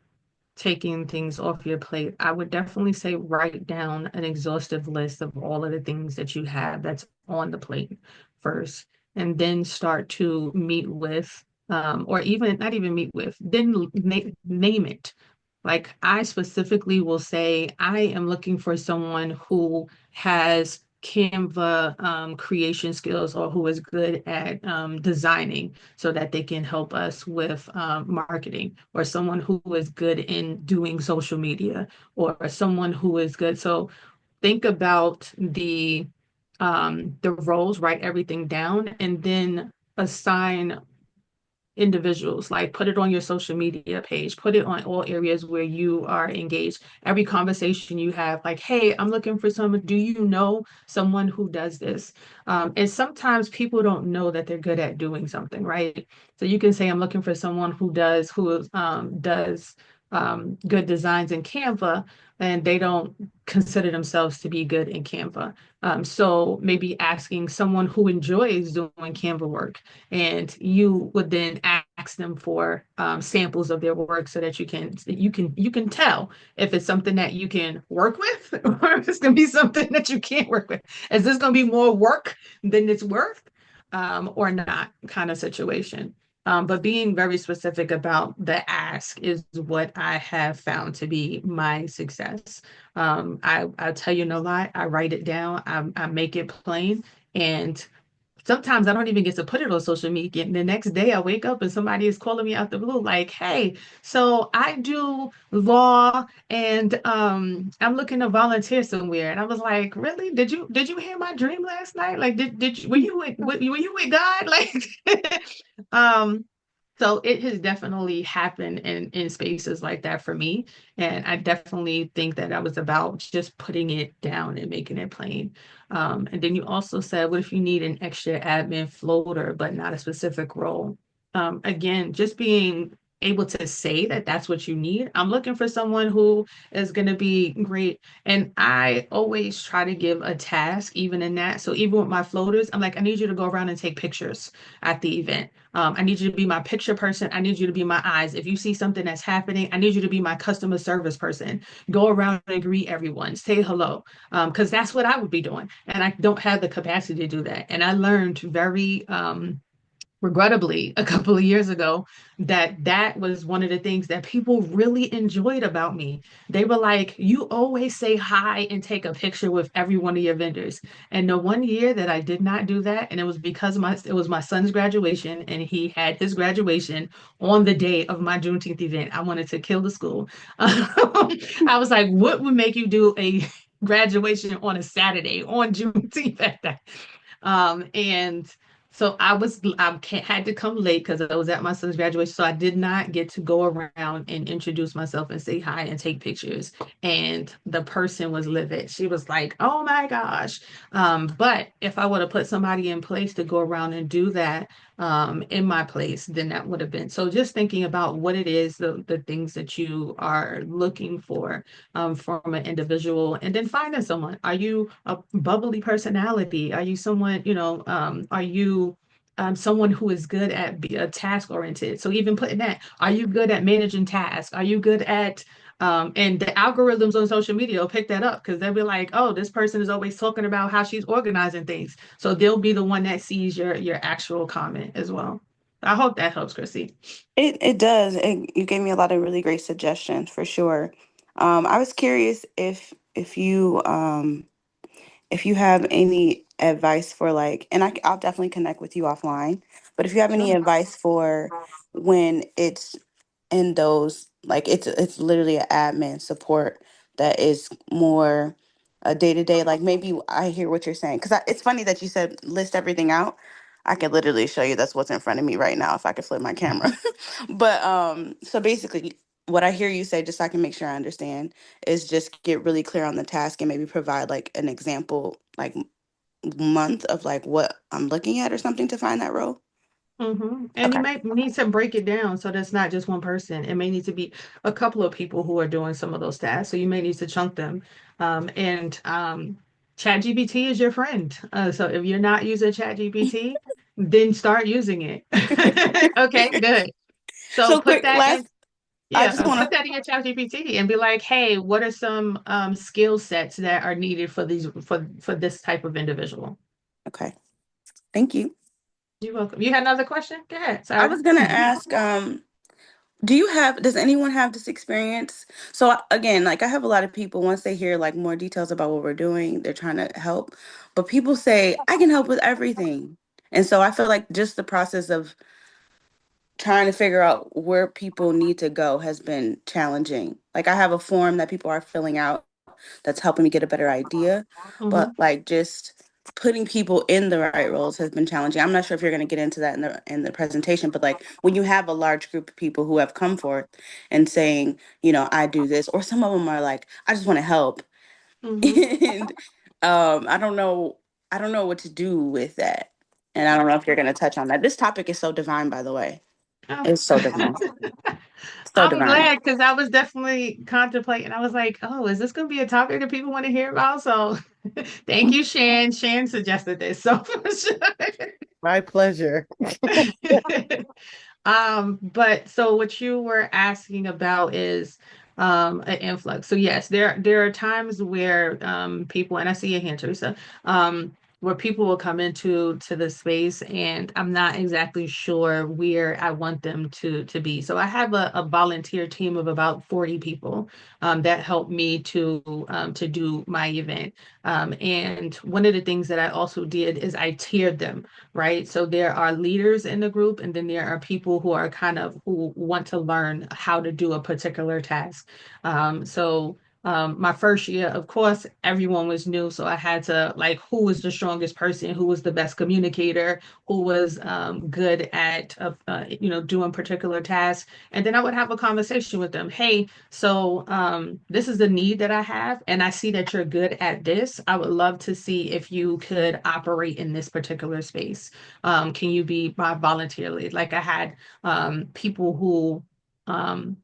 taking things off your plate. I would definitely say write down an exhaustive list of all of the things that you have that's on the plate first, and then start to meet with, or even not even meet with, then name it. Like I specifically will say, I am looking for someone who has Canva creation skills or who is good at designing so that they can help us with marketing, or someone who is good in doing social media, or someone who is good. So think about the roles, write everything down, and then assign individuals, like put it on your social media page, put it on all areas where you are engaged. Every conversation you have, like, hey, I'm looking for someone, do you know someone who does this? And sometimes people don't know that they're good at doing something, right? So you can say I'm looking for someone who does good designs in Canva, and they don't consider themselves to be good in Canva. So maybe asking someone who enjoys doing Canva work, and you would then ask them for samples of their work so that you can tell if it's something that you can work with or if it's going to be something that you can't work with. Is this going to be more work than it's worth, or not, kind of situation. But being very specific about the ask is what I have found to be my success. I tell you no lie, I write it down, I make it plain, and sometimes I don't even get to put it on social media. And the next day I wake up and somebody is calling me out the blue, like, hey, so I do law and I'm looking to volunteer somewhere. And I was like, really? Did you hear my dream last night? Like did you were you with God? Like um so it has definitely happened in spaces like that for me. And I definitely think that I was about just putting it down and making it plain. And then you also said, what if you need an extra admin floater, but not a specific role? Again, just being able to say that that's what you need. I'm looking for someone who is going to be great. And I always try to give a task, even in that. So even with my floaters, I'm like, I need you to go around and take pictures at the event. I need you to be my picture person. I need you to be my eyes. If you see something that's happening, I need you to be my customer service person. Go around and greet everyone, say hello, because that's what I would be doing. And I don't have the capacity to do that. And I learned very regrettably a couple of years ago that that was one of the things that people really enjoyed about me. They were like, you always say hi and take a picture with every one of your vendors. And the one year that I did not do that, and it was because it was my son's graduation, and he had his graduation on the day of my Juneteenth event. I wanted to kill the school. I was like, what would make you do a graduation on a Saturday on Juneteenth at that? And so had to come late because I was at my son's graduation. So I did not get to go around and introduce myself and say hi and take pictures. And the person was livid. She was like, "Oh my gosh!" But if I would have put somebody in place to go around and do that in my place, then that would have been. So just thinking about what it is, the things that you are looking for from an individual, and then finding someone. Are you a bubbly personality? Are you someone, are you someone who is good at task oriented? So even putting that, are you good at managing tasks? Are you good at and the algorithms on social media will pick that up because they'll be like, oh, this person is always talking about how she's organizing things. So they'll be the one that sees your actual comment as well. I hope that helps, Chrissy. It does. You gave me a lot of really great suggestions for sure. I was curious if you have any advice for like, and I'll definitely connect with you offline, but if you have any Sure. advice for when it's in those, like it's literally an admin support that is more a day to day, like maybe I hear what you're saying. Because it's funny that you said list everything out. I could literally show you that's what's in front of me right now if I could flip my camera. But so basically what I hear you say, just so I can make sure I understand, is just get really clear on the task and maybe provide like an example, like month of like what I'm looking at or something to find that role. And you Okay. may need to break it down so that's not just one person. It may need to be a couple of people who are doing some of those tasks. So you may need to chunk them. And ChatGPT is your friend. So if you're not using ChatGPT, then start using it. Okay, good. So So put quick, that last, in, I yeah, just want put to, that in your ChatGPT and be like, hey, what are some skill sets that are needed for this type of individual? okay, thank you. You're welcome. You had another question? Go ahead. I Sorry. was gonna ask, does anyone have this experience? So again, like I have a lot of people, once they hear like more details about what we're doing, they're trying to help. But people say, I can help with everything. And so I feel like just the process of trying to figure out where people need to go has been challenging. Like I have a form that people are filling out that's helping me get a better idea, but Mhm. like just putting people in the right roles has been challenging. I'm not sure if you're going to get into that in the presentation, but like when you have a large group of people who have come forth and saying, I do this, or some of them are like, I just want to help, Mhm. and I don't know what to do with that. And I don't know if you're going to touch on that. This topic is so divine, by the way. Oh. It's so divine. So I'm divine. glad because I was definitely contemplating. I was like, oh, is this going to be a topic that people want to hear about? So thank you, Shan. Shan suggested this. So for sure. My pleasure. But so what you were asking about is an influx. So yes, there are times where people, and I see your hand, Teresa, where people will come into the space and I'm not exactly sure where I want them to be. So I have a volunteer team of about 40 people that help me to do my event. And one of the things that I also did is I tiered them, right? So there are leaders in the group, and then there are people who are kind of who want to learn how to do a particular task. My first year, of course, everyone was new, so I had to like who was the strongest person, who was the best communicator, who was good at doing particular tasks, and then I would have a conversation with them. Hey, so this is the need that I have, and I see that you're good at this. I would love to see if you could operate in this particular space. Can you be my volunteer lead? Like I had people who um,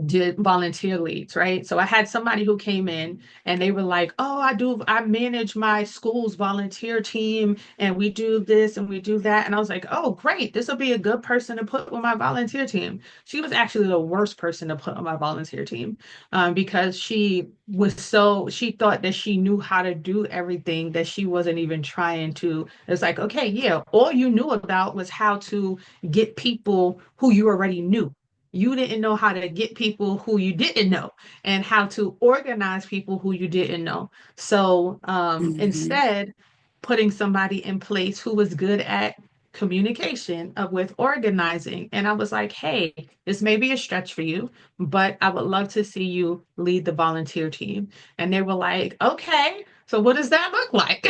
did volunteer leads, right? So I had somebody who came in and they were like, "Oh, I manage my school's volunteer team and we do this and we do that." And I was like, "Oh, great. This will be a good person to put with my volunteer team." She was actually the worst person to put on my volunteer team, because she thought that she knew how to do everything that she wasn't even trying to. It's like, okay, yeah, all you knew about was how to get people who you already knew. You didn't know how to get people who you didn't know and how to organize people who you didn't know. So Mhm. instead, putting somebody in place who was good at communication, with organizing. And I was like, hey, this may be a stretch for you, but I would love to see you lead the volunteer team. And they were like, okay. So what does that look like?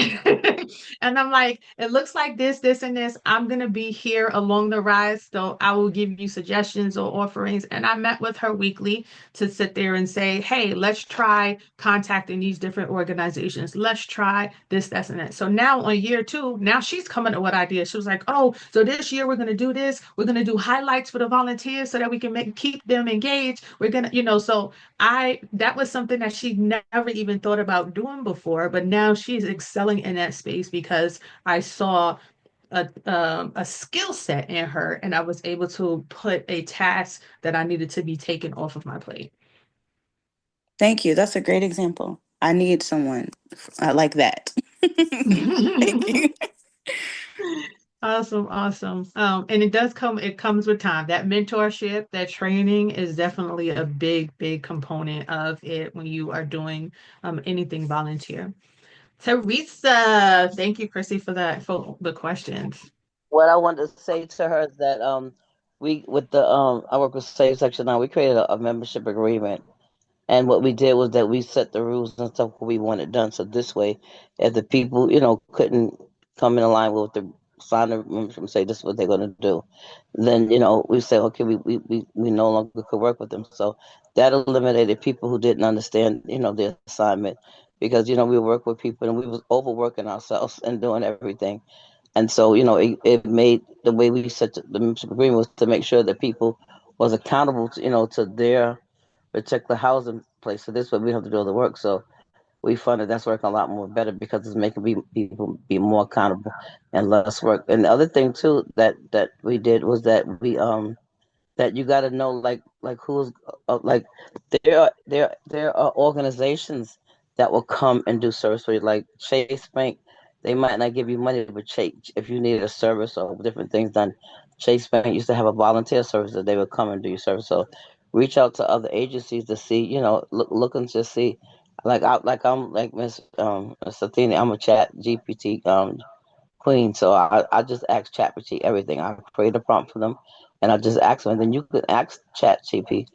And I'm like, it looks like this, and this. I'm going to be here along the rise. So I will give you suggestions or offerings. And I met with her weekly to sit there and say, hey, let's try contacting these different organizations. Let's try this, that, and that. So now on year two, now she's coming up with ideas. She was like, oh, so this year we're going to do this. We're going to do highlights for the volunteers so that we can keep them engaged. We're going to, so that was something that she never even thought about doing before, but now she's excelling in that space because I saw a skill set in her, and I was able to put a task that I needed to be taken off of my plate. Thank you. That's a great example. I need someone like that. Thank you. Awesome, awesome. And it comes with time. That mentorship, that training is definitely a big, big component of it when you are doing anything volunteer. Teresa, thank you, Chrissy, for the questions. What I wanted to say to her is that we with the I work with Save Section now. We created a membership agreement. And what we did was that we set the rules and stuff what we wanted done. So this way, if the people, couldn't come in line with the sign the membership and say this is what they're going to do, then, we say, okay, we no longer could work with them. So that eliminated people who didn't understand, the assignment because, we work with people and we was overworking ourselves and doing everything. And so, it made the way we set the membership agreement was to make sure that people was accountable to, to their particular housing place. So this way we don't have to do all the work. So we found that that's working a lot more better because it's making people be more accountable and less work. And the other thing too that we did was that we that you got to know like who's like there are organizations that will come and do service for you like Chase Bank. They might not give you money, but Chase, if you needed a service or different things done, Chase Bank used to have a volunteer service that they would come and do your service. So reach out to other agencies to see, look and just see. I'm like Miss Athena. I'm a Chat GPT queen. So I just ask ChatGPT everything. I create a prompt for them, and I just ask them. And then you can ask ChatGPT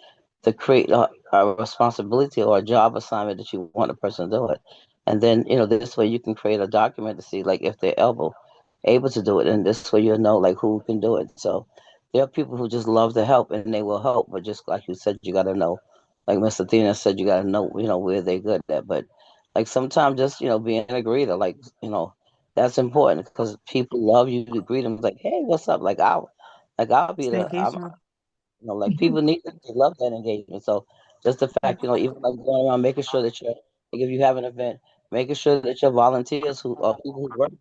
to create a responsibility or a job assignment that you want a person to do it. And then this way you can create a document to see like if they're able to do it, and this way you'll know like who can do it. So there are people who just love to help and they will help, but just like you said, you got to know. Like Miss Athena said, you got to know where they're good at. But like sometimes just being a greeter, like that's important because people love you to greet them like, "Hey, what's up?" I'll be the, I'm, Staycation. like people need that, they love that engagement. So just the fact, even like going around making sure that you're, like if you have an event, making sure that your volunteers who are people who work,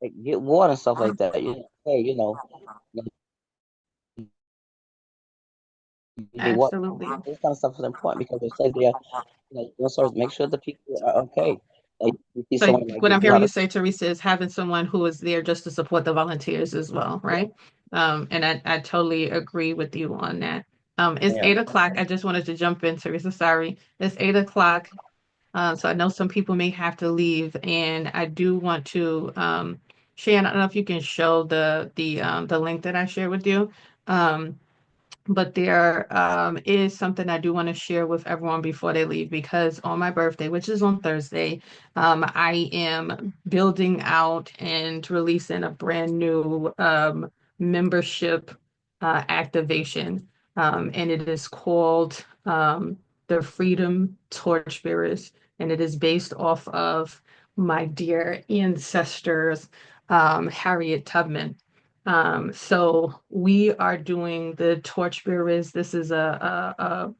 like, get water and stuff like that. Hey, they want Absolutely. this kind of stuff is important because they say they're, sort of make sure the people are okay. Like you see So someone like what get I'm a hearing lot you of say, Teresa, is having someone who is there just to support the volunteers as well, right? And I totally agree with you on that. It's yeah. 8 o'clock. I just wanted to jump in, Teresa. Sorry. It's 8 o'clock. So I know some people may have to leave, and I do want to, Shan, I don't know if you can show the link that I shared with you. Um, but there is something I do want to share with everyone before they leave because on my birthday, which is on Thursday, I am building out and releasing a brand new membership activation. And it is called the Freedom Torchbearers. And it is based off of my dear ancestors, Harriet Tubman. So we are doing the Torchbearers. This is a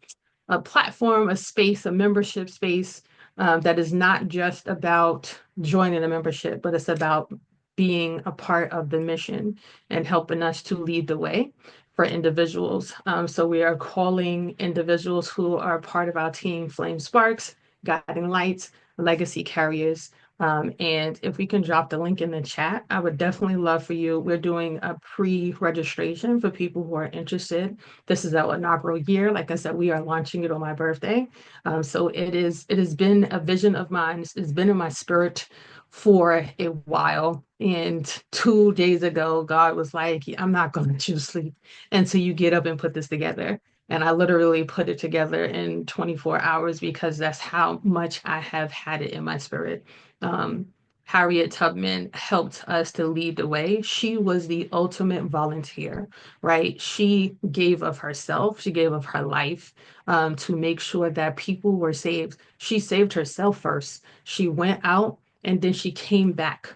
platform, a space, a membership space that is not just about joining a membership, but it's about being a part of the mission and helping us to lead the way for individuals. So we are calling individuals who are part of our team Flame Sparks, Guiding Lights, Legacy Carriers. And if we can drop the link in the chat, I would definitely love for you. We're doing a pre-registration for people who are interested. This is our inaugural year. Like I said, we are launching it on my birthday. So it has been a vision of mine. It's been in my spirit for a while. And 2 days ago, God was like, I'm not going to let you sleep until you get up and put this together. And I literally put it together in 24 hours because that's how much I have had it in my spirit. Um, Harriet Tubman helped us to lead the way. She was the ultimate volunteer, right? She gave of herself, she gave of her life to make sure that people were saved. She saved herself first. She went out and then she came back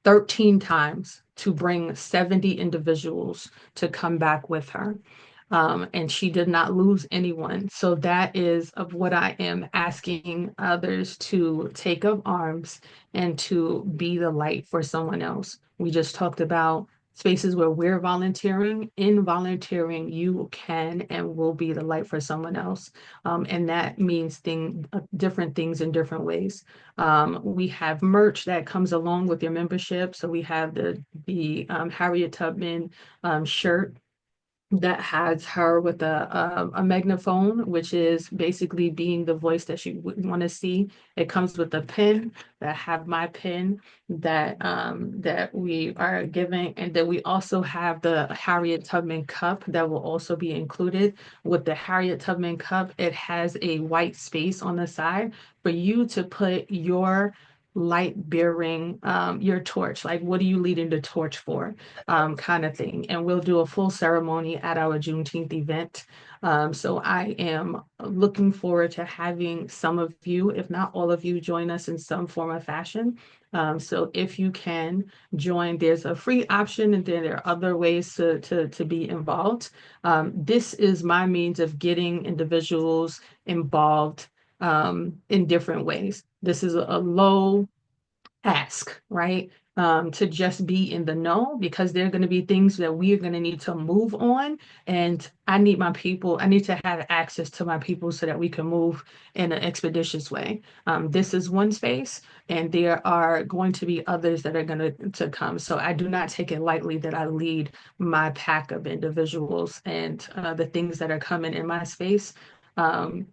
13 times to bring 70 individuals to come back with her. And she did not lose anyone. So that is of what I am asking others to take up arms and to be the light for someone else. We just talked about spaces where we're volunteering. In volunteering, you can and will be the light for someone else. And that means different things in different ways. We have merch that comes along with your membership. So we have the Harriet Tubman shirt that has her with a megaphone, which is basically being the voice that you would want to see. It comes with a pin that have my pin that we are giving, and then we also have the Harriet Tubman cup that will also be included. With the Harriet Tubman cup, it has a white space on the side for you to put your light bearing your torch, like what are you leading the torch for, kind of thing. And we'll do a full ceremony at our Juneteenth event. So I am looking forward to having some of you, if not all of you, join us in some form or fashion. So if you can join, there's a free option, and then there are other ways to be involved. This is my means of getting individuals involved in different ways. This is a low ask, right? To just be in the know, because there are going to be things that we are going to need to move on. And I need my people, I need to have access to my people so that we can move in an expeditious way. This is one space, and there are going to be others that are going to come. So I do not take it lightly that I lead my pack of individuals and the things that are coming in my space. Um,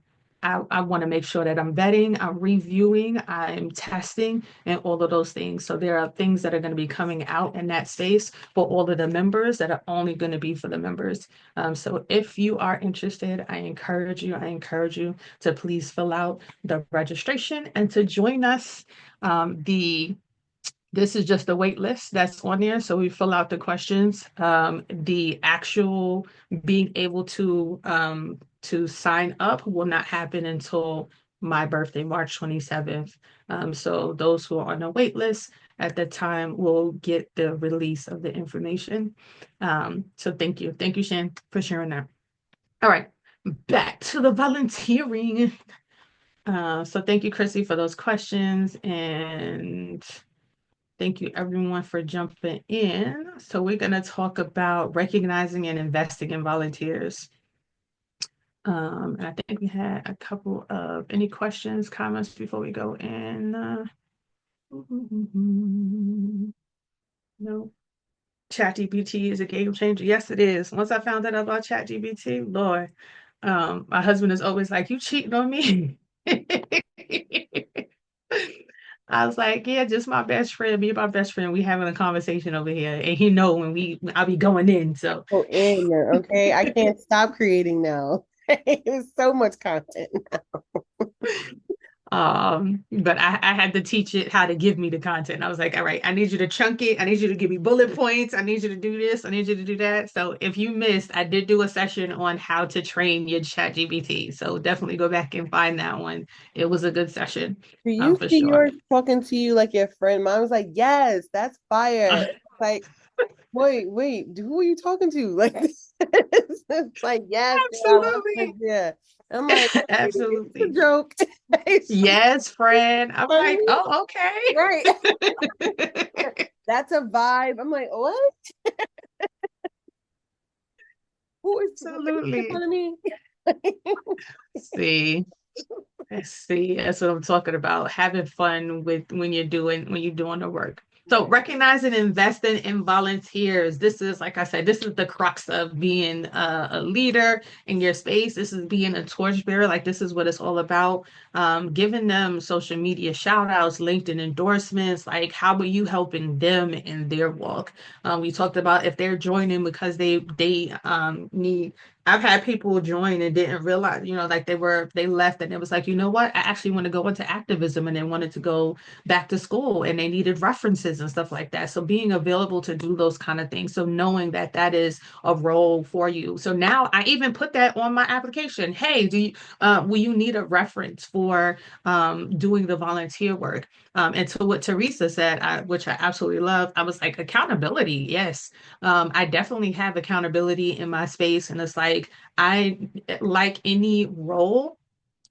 I want to make sure that I'm vetting, I'm reviewing, I'm testing, and all of those things. So there are things that are going to be coming out in that space for all of the members that are only going to be for the members. So if you are interested, I encourage you to please fill out the registration and to join us. This is just the wait list that's on there. So we fill out the questions. The actual being able to sign up will not happen until my birthday, March 27th. So those who are on the wait list at the time will get the release of the information. So thank you. Thank you, Shan, for sharing that. All right, back to the volunteering. So thank you, Chrissy, for those questions. And thank you everyone for jumping in. So we're going to talk about recognizing and investing in volunteers. And I think we had a couple of any questions, comments before we go in. No. ChatGPT is a game changer. Yes, it is. Once I found out about ChatGPT, Lord, my husband is always like, "You cheating on me?" I was like, yeah, just my best friend, me and my best friend, we having a conversation over here, and he know when I'll be going in. So, Go in, okay? I can't stop creating now. There's so much content. but I had to teach it how to give me the content. I was like, all right, I need you to chunk it. I need you to give me bullet points. I need you to do this. I need you to do that. So if you missed, I did do a session on how to train your chat GPT. So definitely go back and find that one. It was a good session, Do you for see sure. yours talking to you like your friend? Mine was like, yes, that's fire. Like, wait, who are you talking to? Like, it's like, yes, yeah, I love this. Absolutely. Yeah. I'm like, it's a Absolutely. joke. It's Yes, friend. I'm like, funny. oh, okay. Right. That's a vibe. I'm like, what? Who is making Absolutely. fun of me? See, see, that's what I'm talking about. Having fun with when you're doing the work. So Right. recognizing and investing in volunteers. This is, like I said, this is the crux of being a leader in your space. This is being a torchbearer. Like this is what it's all about. Giving them social media shout outs, LinkedIn endorsements. Like how are you helping them in their walk? We talked about if they're joining because they need. I've had people join and didn't realize, like they left and it was like, you know what? I actually want to go into activism and they wanted to go back to school and they needed references and stuff like that. So being available to do those kind of things. So knowing that that is a role for you. So now I even put that on my application. Hey, will you need a reference for doing the volunteer work? And to what Teresa said, which I absolutely love, I was like, accountability. Yes, I definitely have accountability in my space. And it's I like any role,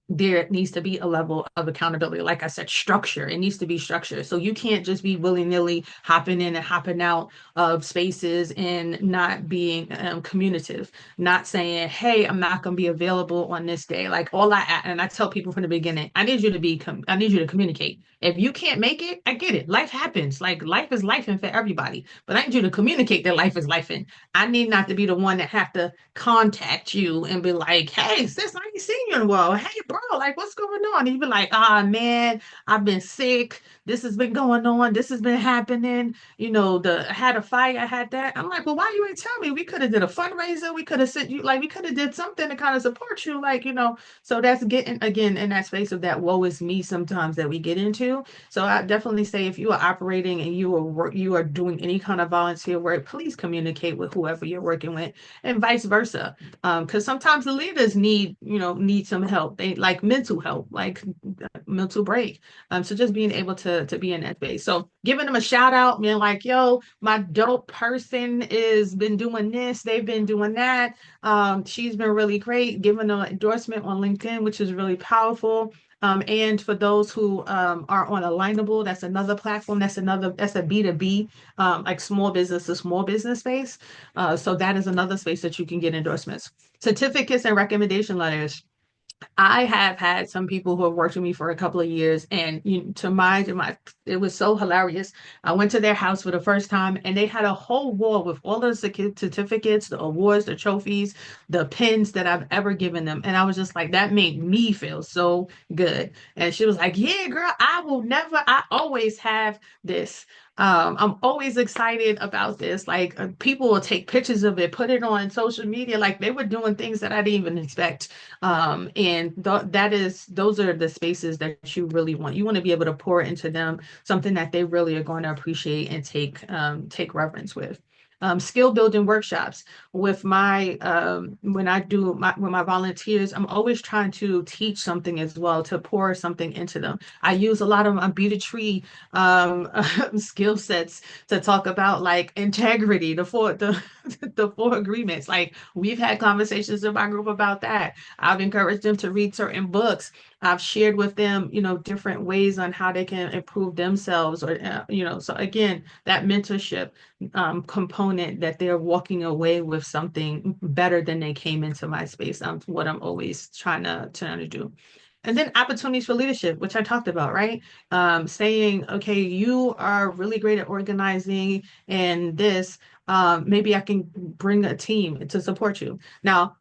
there needs to be a level of accountability. Like I said, structure. It needs to be structured. So you can't just be willy-nilly hopping in and hopping out of spaces and not being communicative, not saying, hey, I'm not going to be available on this day. Like and I tell people from the beginning, I need you to communicate. If you can't make it, I get it. Life happens. Like life is life and for everybody. But I need you to communicate that life is life. And I need not to be the one that have to contact you and be like, hey, sis, I ain't seen you in a while. Hey, bro, like, what's going on? And you be like, ah, man, I've been sick. This has been going on. This has been happening. I had a fight. I had that. I'm like, well, why you ain't tell me? We could have did a fundraiser. We could have sent you, like, we could have did something to kind of support you. So that's getting, again, in that space of that woe is me sometimes that we get into. So I definitely say if you are operating and you are doing any kind of volunteer work, please communicate with whoever you're working with and vice versa. Because sometimes the leaders need some help. They like mental help, like mental break. So just being able to be in that space. So giving them a shout out, being like, yo, my dope person is been doing this, they've been doing that. She's been really great, giving an endorsement on LinkedIn, which is really powerful. And for those who are on Alignable, that's another platform. That's a B2B, like small business to small business space. So that is another space that you can get endorsements. Certificates and recommendation letters. I have had some people who have worked with me for a couple of years, and it was so hilarious. I went to their house for the first time, and they had a whole wall with all the certificates, the awards, the trophies, the pins that I've ever given them, and I was just like, that made me feel so good. And she was like, "Yeah, girl, I will never. I always have this." I'm always excited about this. Like people will take pictures of it, put it on social media. Like they were doing things that I didn't even expect. And those are the spaces that you really want. You want to be able to pour into them something that they really are going to appreciate and take reverence with. Skill building workshops with my when I do my with my volunteers, I'm always trying to teach something as well, to pour something into them. I use a lot of Be the Tree skill sets to talk about like integrity, the four agreements. Like we've had conversations in my group about that. I've encouraged them to read certain books. I've shared with them, different ways on how they can improve themselves or, so again, that mentorship component that they're walking away with something better than they came into my space. What I'm always trying to do. And then opportunities for leadership, which I talked about, right? Saying, okay, you are really great at organizing and this, maybe I can bring a team to support you. Now,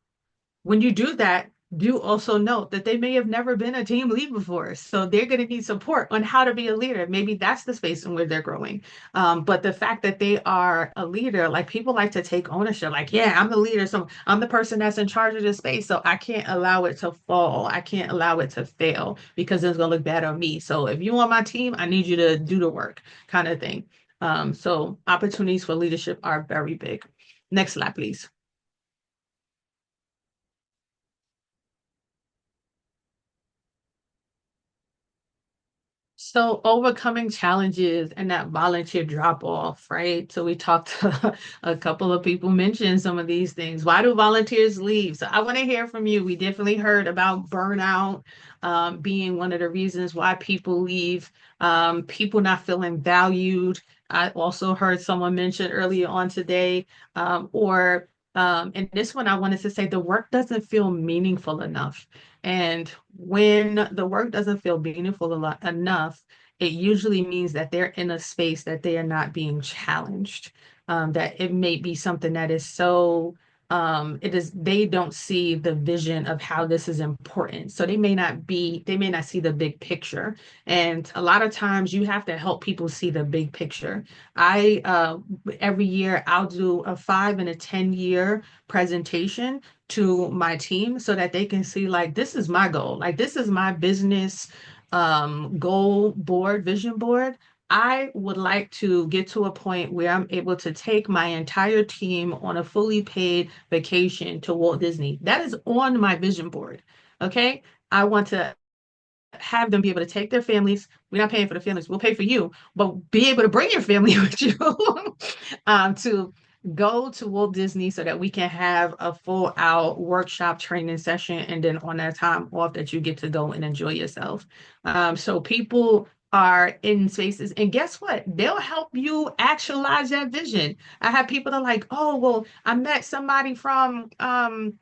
when you do that, do also note that they may have never been a team lead before. So they're going to need support on how to be a leader. Maybe that's the space in where they're growing. But the fact that they are a leader, like people like to take ownership, like, yeah, I'm the leader. So I'm the person that's in charge of this space. So I can't allow it to fall. I can't allow it to fail because it's going to look bad on me. So if you want my team, I need you to do the work kind of thing. So opportunities for leadership are very big. Next slide, please. So overcoming challenges and that volunteer drop off, right? So we talked to a couple of people mentioned some of these things. Why do volunteers leave? So I want to hear from you. We definitely heard about burnout being one of the reasons why people leave, people not feeling valued. I also heard someone mention earlier on today, or and this one I wanted to say the work doesn't feel meaningful enough. And when the work doesn't feel meaningful enough, it usually means that they're in a space that they are not being challenged. That it may be something that is so, it is, they don't see the vision of how this is important. So they may not see the big picture. And a lot of times you have to help people see the big picture. Every year I'll do a 5 and a 10 year presentation to my team so that they can see like this is my goal, like this is my business goal board, vision board. I would like to get to a point where I'm able to take my entire team on a fully paid vacation to Walt Disney. That is on my vision board. Okay. I want to have them be able to take their families. We're not paying for the families, we'll pay for you, but be able to bring your family with you to go to Walt Disney so that we can have a full out workshop training session. And then on that time off that you get to go and enjoy yourself. So people are in spaces and guess what? They'll help you actualize that vision. I have people that are like, oh, well, I met somebody from, oh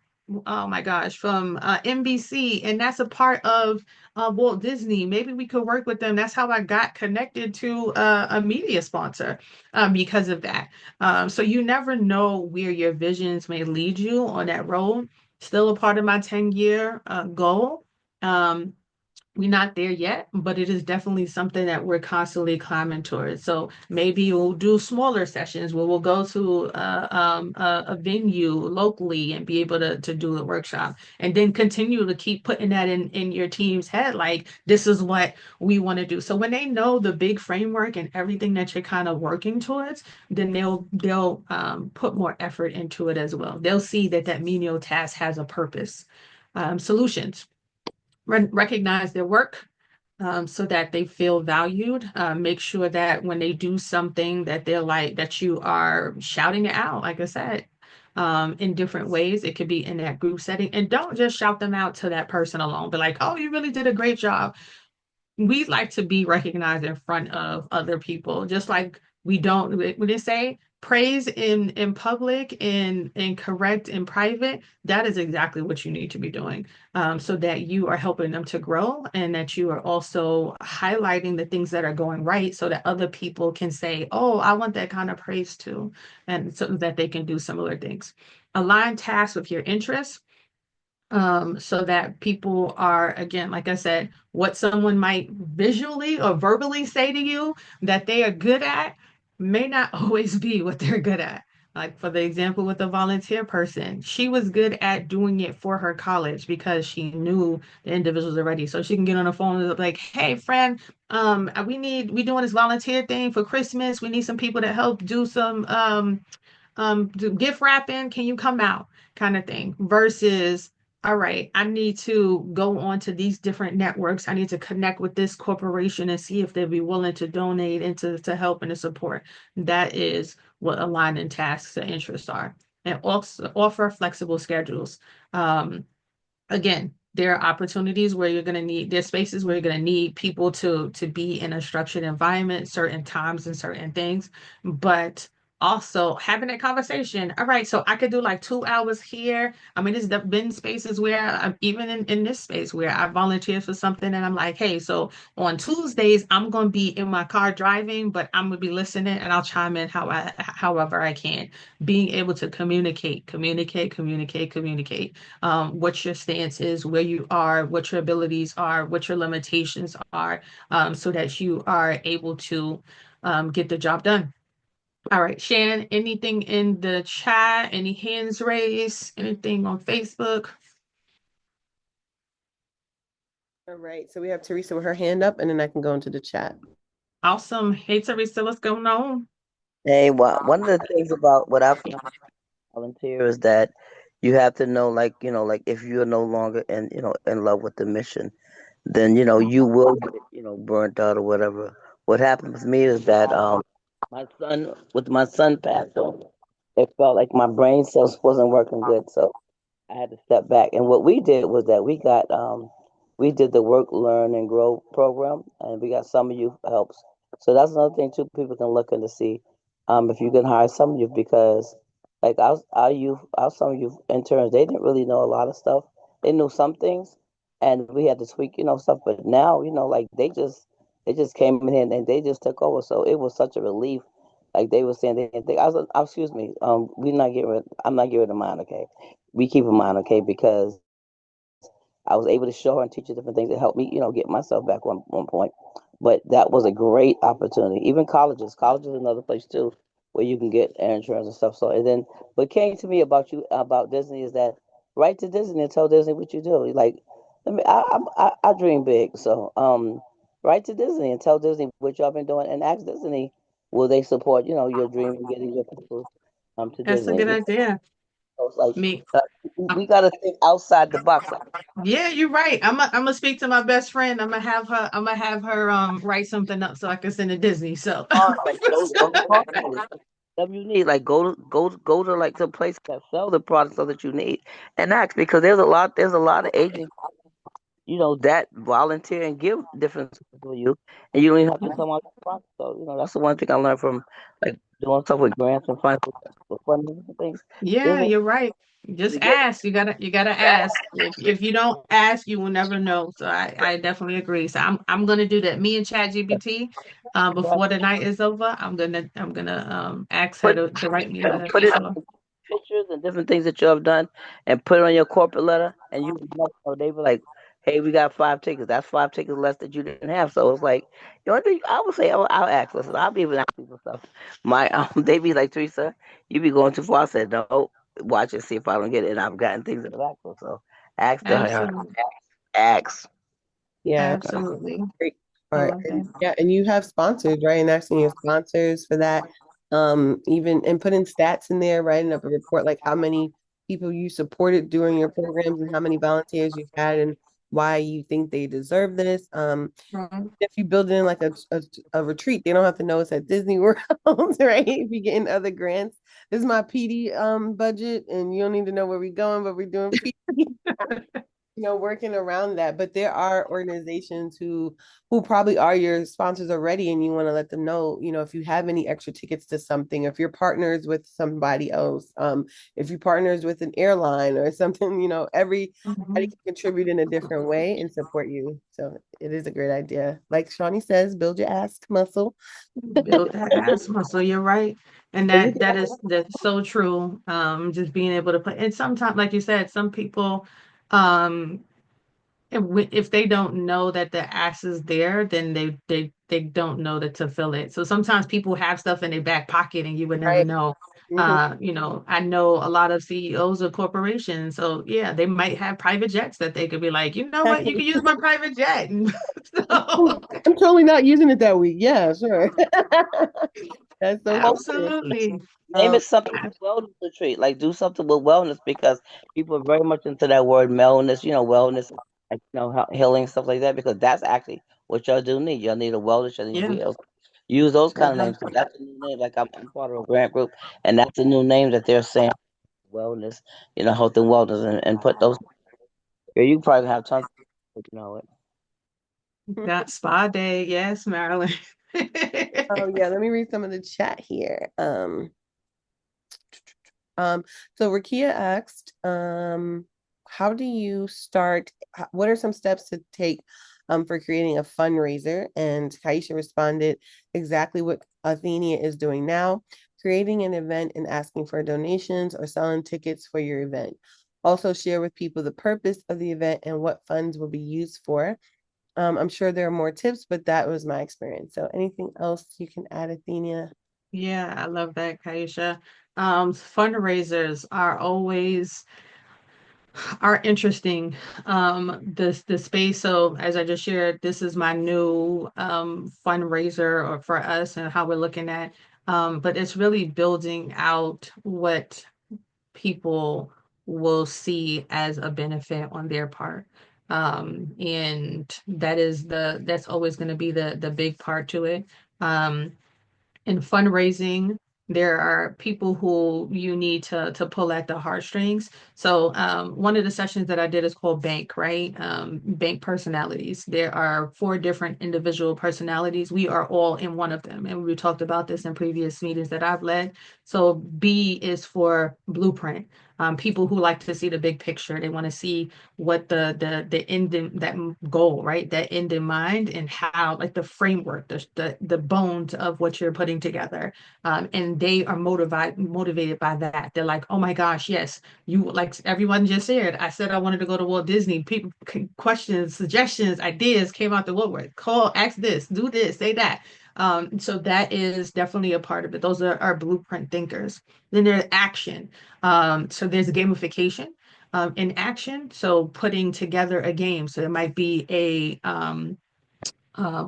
my gosh, from NBC, and that's a part of Walt Disney. Maybe we could work with them. That's how I got connected to a media sponsor because of that. So you never know where your visions may lead you on that road. Still a part of my 10-year goal. Um, we're not there yet, but it is definitely something that we're constantly climbing towards. So maybe we'll do smaller sessions where we'll go to a venue locally and be able to do the workshop and then continue to keep putting that in your team's head. Like, this is what we want to do. So when they know the big framework and everything that you're kind of working towards, then they'll put more effort into it as well. They'll see that that menial task has a purpose. Solutions recognize their work so that they feel valued. Make sure that when they do something that they're like, that you are shouting it out, like I said, in different ways. It could be in that group setting. And don't just shout them out to that person alone. Be like, oh, you really did a great job. We like to be recognized in front of other people, just like we don't when they say praise in public and correct in private. That is exactly what you need to be doing, so that you are helping them to grow and that you are also highlighting the things that are going right so that other people can say, oh, I want that kind of praise too, and so that they can do similar things. Align tasks with your interests, so that people are, again, like I said, what someone might visually or verbally say to you that they are good at may not always be what they're good at. Like for the example with the volunteer person, she was good at doing it for her college because she knew the individuals already. So she can get on the phone and be like, hey friend, we doing this volunteer thing for Christmas. We need some people to help do some do gift wrapping, can you come out, kind of thing, versus all right, I need to go on to these different networks, I need to connect with this corporation and see if they'd be willing to donate and to help and to support. That is what aligning tasks and interests are. And also offer flexible schedules. Again, there are opportunities where you're going to need, there's spaces where you're going to need people to be in a structured environment, certain times and certain things, but also having that conversation. All right, so I could do like 2 hours here. I mean, there's been spaces where I'm even in this space where I volunteer for something and I'm like, hey, so on Tuesdays, I'm going to be in my car driving, but I'm going to be listening and I'll chime in however I can. Being able to communicate, what your stance is, where you are, what your abilities are, what your limitations are, so that you are able to get the job done. All right, Shannon, anything in the chat? Any hands raised? Anything on Facebook? All right, so we have Teresa with her hand up, and then I can go into the chat. Awesome. Hey, Teresa, what's going on? Hey, one of the things about what I find volunteer is that you have to know, like, like if you're no longer in love with the mission, then you will get burnt out or whatever. What happened with me is that my son passed on, it felt like my brain cells wasn't working good, so I had to step back. And what we did was that we did the work, learn, and grow program, and we got summer youth helps. So that's another thing too. People can look into see if you can hire some youth because like our summer youth interns, they didn't really know a lot of stuff. They knew some things, and we had to tweak stuff. But now like they just came in here and they just took over. So it was such a relief. Like they were saying, they didn't think excuse me, I'm not getting rid of mine, okay? We keep in mind, okay, because I was able to show her and teach her different things that helped me, get myself back one point. But that was a great opportunity. Even college is another place too, where you can get insurance and stuff. So, and then what came to me about Disney is that write to Disney and tell Disney what you do. Like, I dream big, so write to Disney and tell Disney what y'all been doing, and ask Disney, will they support your dream of getting your people to That's a Disney? good idea. So it's like Me. uh, we got to think outside the box. Like, Yeah, you're right. I'm gonna speak to my best friend. I'm gonna have her write something up so I can send to Disney. So don't talk about it. Whatever you need, like go to like the place that sell the products so that you need, and ask because there's a lot of agents that volunteer and give different stuff for you, and you don't even have to come out of the box. So that's the one thing I learned from like doing stuff with grants and financial for funding and things. yeah, There's a you're right. Just to get ask. You gotta ask. If you don't ask, you will never know. So I definitely agree. So I'm gonna do that. Me and ChatGPT, before the night is over, I'm gonna ask her put to write me a letter put for it sure. pictures and different things that you have done and put it on your corporate letter and they were like, hey, we got 5 tickets. That's 5 tickets less that you didn't have. So it's like the only thing I would say, I'll ask. Listen, I'll be even asking for stuff. My they be like, Teresa, you be going too far. I said, no, watch and see if I don't get it. And I've gotten things that I've asked for. So Absolutely. ask. Yeah, Absolutely. great I part. love And that. yeah, and you have sponsors, right? And asking your sponsors for that. Even and putting stats in there, writing up a report like how many people you supported during your programs and how many volunteers you've had and why you think they deserve this. Right. If you build in like a retreat, they don't have to know it's at Disney World, right? If you get in other grants. This is my PD budget, and you don't need to know where we're going, but we're doing PD. Working around that. But there are organizations who probably are your sponsors already, and you want to let them know, if you have any extra tickets to something, if you're partners with somebody else, if you partners with an airline or something, everybody Mhm. can contribute in a different way and support you. So it is a great idea. Like Shawnee says, build your ass muscle. Build that ass muscle. You're right. And And you that's so true. Just being able to put and sometimes, like you said, some people, um, if they don't know that the ass is there, then they don't know that to fill it. So sometimes people have stuff in their back pocket and you would never right. know. Mhm. I know a lot of CEOs of corporations, so yeah, they might have private jets that they could be like, you know what, you can use my private jet. And so I'm totally not using it that week. Yeah, sure. That's so funny. absolutely. Name Um, it something with wellness retreat. Like do something with wellness because people are very much into that word wellness. Wellness, like healing stuff like that. Because that's actually what y'all do need. Y'all need a wellness. Y'all need to Yeah. be able to use those kind of Yeah. names. 'Cause that's a new name. Like I'm part of a grant group, and that's a new name that they're saying wellness. Health and wellness, and put those. Yeah, you probably have tons. It. Got spa day. Yes, Marilyn. oh yeah, let me read some of the chat here. Um, so Rakia asked, how do you start? What are some steps to take for creating a fundraiser? And Kaisha responded exactly what Athenia is doing now, creating an event and asking for donations or selling tickets for your event. Also share with people the purpose of the event and what funds will be used for. I'm sure there are more tips, but that was my experience. So anything else you can add, Athenia? Yeah, I love that, Kaisha. Fundraisers are interesting. The space. So as I just shared, this is my new fundraiser or for us and how we're looking at. But it's really building out what people will see as a benefit on their part. And that's always going to be the big part to it. Um, in fundraising, there are people who you need to pull at the heartstrings. So one of the sessions that I did is called Bank, right? Bank personalities. There are 4 different individual personalities. We are all in one of them. And we talked about this in previous meetings that I've led. So B is for blueprint. People who like to see the big picture. They want to see what the end in that goal, right? That end in mind, and how, like, the framework, the bones of what you're putting together. And they are motivated by that. They're like, oh my gosh, yes, you, like everyone just said. I said I wanted to go to Walt Disney. People, questions, suggestions, ideas came out the woodwork. Call, ask this, do this, say that. So that is definitely a part of it. Those are our blueprint thinkers. Then there's action. So there's gamification in action. So putting together a game. So it might be a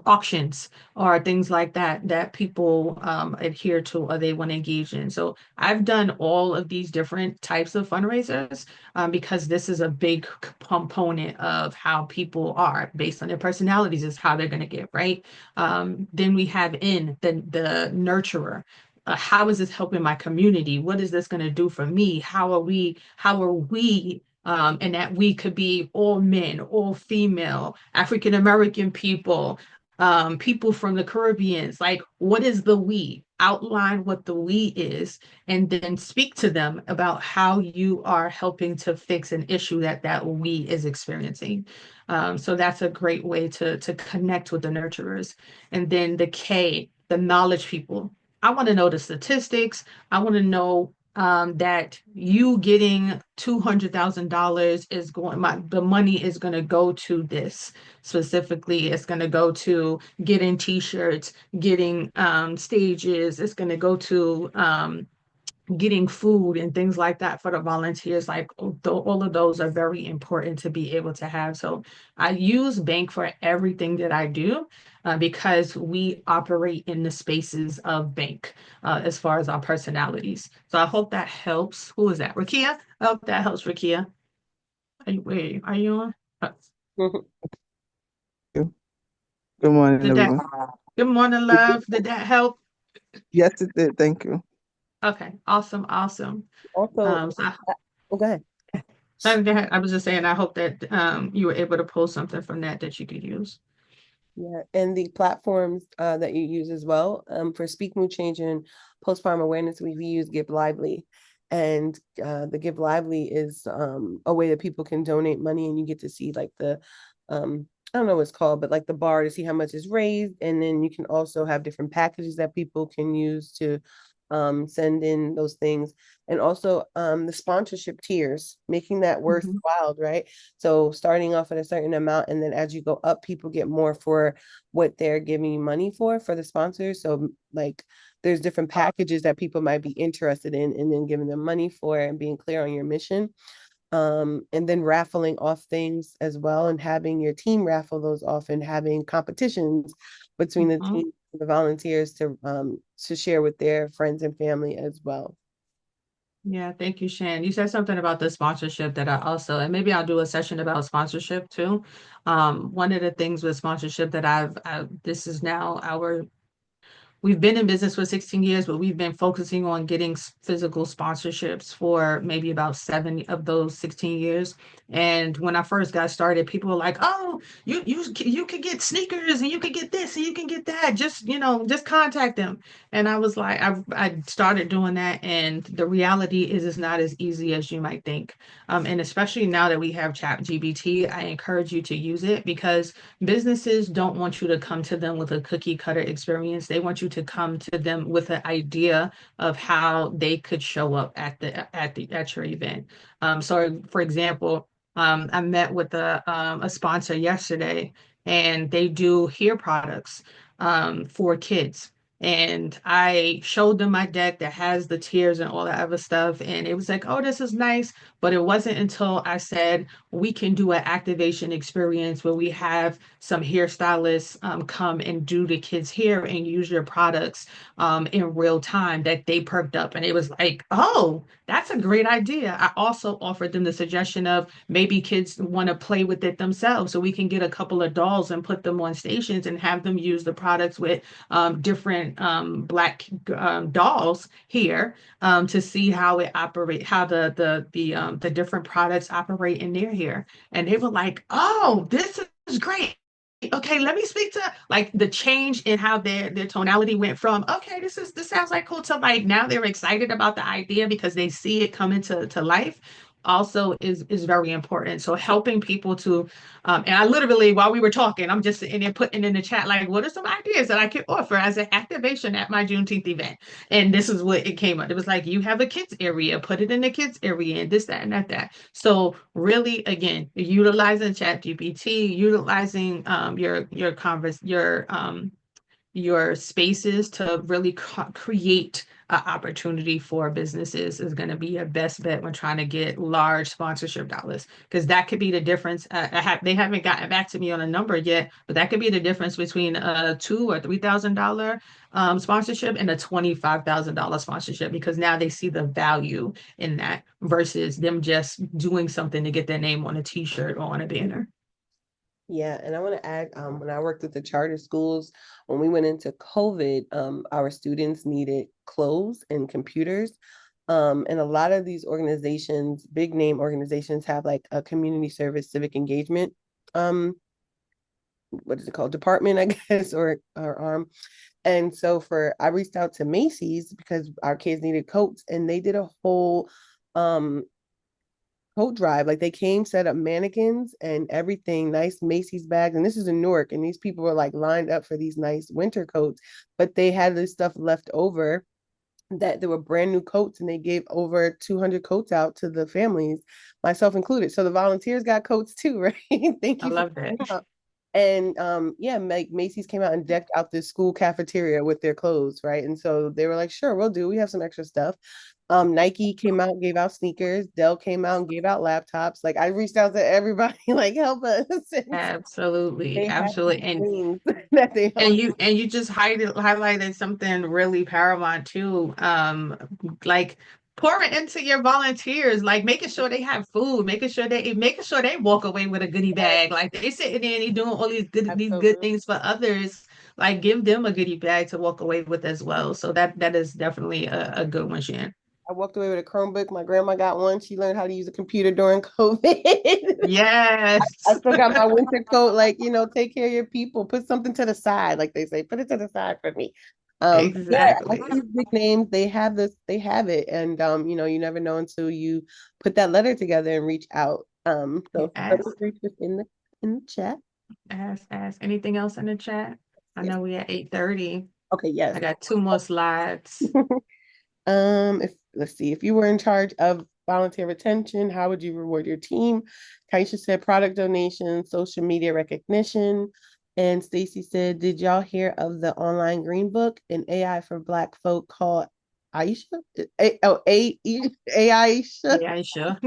auctions or things like that that people adhere to or they want to engage in. So I've done all of these different types of fundraisers because this is a big component of how people are based on their personalities is how they're going to give, right? Then we have in the nurturer. How is this helping my community? What is this going to do for me? How are we and that we could be all men, all female, African American people, people from the Caribbeans. Like, what is the we? Outline what the we is, and then speak to them about how you are helping to fix an issue that we is experiencing. So that's a great way to connect with the nurturers. And then the K, the knowledge people. I want to know the statistics. I want to know that you getting $200,000 is the money is going to go to this specifically. It's going to go to getting t-shirts, getting stages. It's going to go to getting food and things like that for the volunteers. Like, all of those are very important to be able to have. So I use Bank for everything that I do because we operate in the spaces of Bank as far as our personalities. So I hope that helps. Who is that? Rakia? I hope that helps, Rakia. Are you on? Good morning, Did that? everyone. Good morning, love. Did that help? Yes, it did. Thank you. Okay, awesome, awesome. Also, So go ahead. I was just saying, I hope that you were able to pull something from that you could use. Yeah, and the platforms that you use as well. For Speak Mood Change and postpartum awareness, we use Give Lively. And the Give Lively is a way that people can donate money, and you get to see like the I don't know what it's called, but like the bar to see how much is raised. And then you can also have different packages that people can use to send in those things. And also the sponsorship tiers, making that worthwhile, right? So starting off at a certain amount, and then as you go up, people get more for what they're giving you money for the sponsors. So like there's different packages that people might be interested in, and then giving them money for it and being clear on your mission. And then raffling off things as well, and having your team raffle those off, and having competitions between the team, the volunteers to share with their friends and family as well. Yeah, thank you, Shan. You said something about the sponsorship that I also, and maybe I'll do a session about sponsorship too. One of the things with sponsorship that this is now we've been in business for 16 years, but we've been focusing on getting physical sponsorships for maybe about 7 of those 16 years. And when I first got started, people were like, "Oh, you could get sneakers, and you could get this, and you can get that. Just contact them." And I was like, I started doing that, and the reality is, it's not as easy as you might think. And especially now that we have ChatGPT, I encourage you to use it, because businesses don't want you to come to them with a cookie cutter experience. They want you to come to them with an idea of how they could show up at your event. So for example, I met with a sponsor yesterday, and they do hair products for kids. And I showed them my deck that has the tiers and all that other stuff. And it was like, oh, this is nice. But it wasn't until I said, we can do an activation experience where we have some hairstylists come and do the kids' hair and use your products in real time that they perked up. And it was like, oh, that's a great idea. I also offered them the suggestion of maybe kids want to play with it themselves. So we can get a couple of dolls and put them on stations and have them use the products with different black dolls here to see how it operate, how the different products operate in their hair. And they were like, "Oh, this is great. Okay, let me speak to like the change in how their tonality went from okay, this sounds like cool to like now they're excited about the idea because they see it come into to life." Also is very important. So helping people to and I literally while we were talking, I'm just sitting there putting in the chat like, what are some ideas that I could offer as an activation at my Juneteenth event? And this is what it came up. It was like, you have a kids area, put it in the kids area, and this, that, and that. So really, again, utilizing ChatGPT, utilizing your spaces to really create an opportunity for businesses is going to be your best bet when trying to get large sponsorship dollars because that could be the difference. They haven't gotten back to me on a number yet, but that could be the difference between a $2,000 or $3,000 sponsorship and a $25,000 sponsorship because now they see the value in that versus them just doing something to get their name on a T-shirt or on a banner. Yeah, and I want to add, when I worked with the charter schools, when we went into COVID, our students needed clothes and computers. And a lot of these organizations, big name organizations, have like a community service, civic engagement, what is it called? Department, I guess, or arm. And so I reached out to Macy's because our kids needed coats, and they did a whole coat drive. Like they came, set up mannequins and everything, nice Macy's bags. And this is in Newark, and these people were like lined up for these nice winter coats, but they had this stuff left over that there were brand new coats, and they gave over 200 coats out to the families, myself included. So the volunteers got coats too, right? Thank I you for love that. coming out. And yeah, like Macy's came out and decked out this school cafeteria with their clothes, right? And so they were like, sure, we'll do. We have some extra stuff. Nike came out, gave out sneakers. Dell came out and gave out laptops. Like I reached out to everybody, like help us. And Absolutely, they had absolutely. things that they helped. And you just highlighted something really paramount too. Like pouring into your volunteers, like making sure they have food, making sure they walk away with a goodie bag. Like they sitting there and they doing all these good Absolutely. things for others. Like give them a goodie bag to walk away with as well. So that is definitely a good one, Shan. I walked away with a Chromebook. My grandma got one. She learned how to use a computer during COVID. I Yes, still got my winter coat. Like, take care of your people. Put something to the side, like they say. Put it to the side for me. Yeah, all exactly. these big names, they have this, they have it. And you never know until you put that letter together and reach out. So Yes. please reach us in the chat. Ask. Anything else in the chat? I Yes. know we at 8:30. Okay, yes. I got two more slides. If let's see, if you were in charge of volunteer retention, how would you reward your team? Kaisha said product donation, social media recognition. And Stacy said, did y'all hear of the online green book, an AI for Black folk called Aisha? Aisha. Yeah, sure.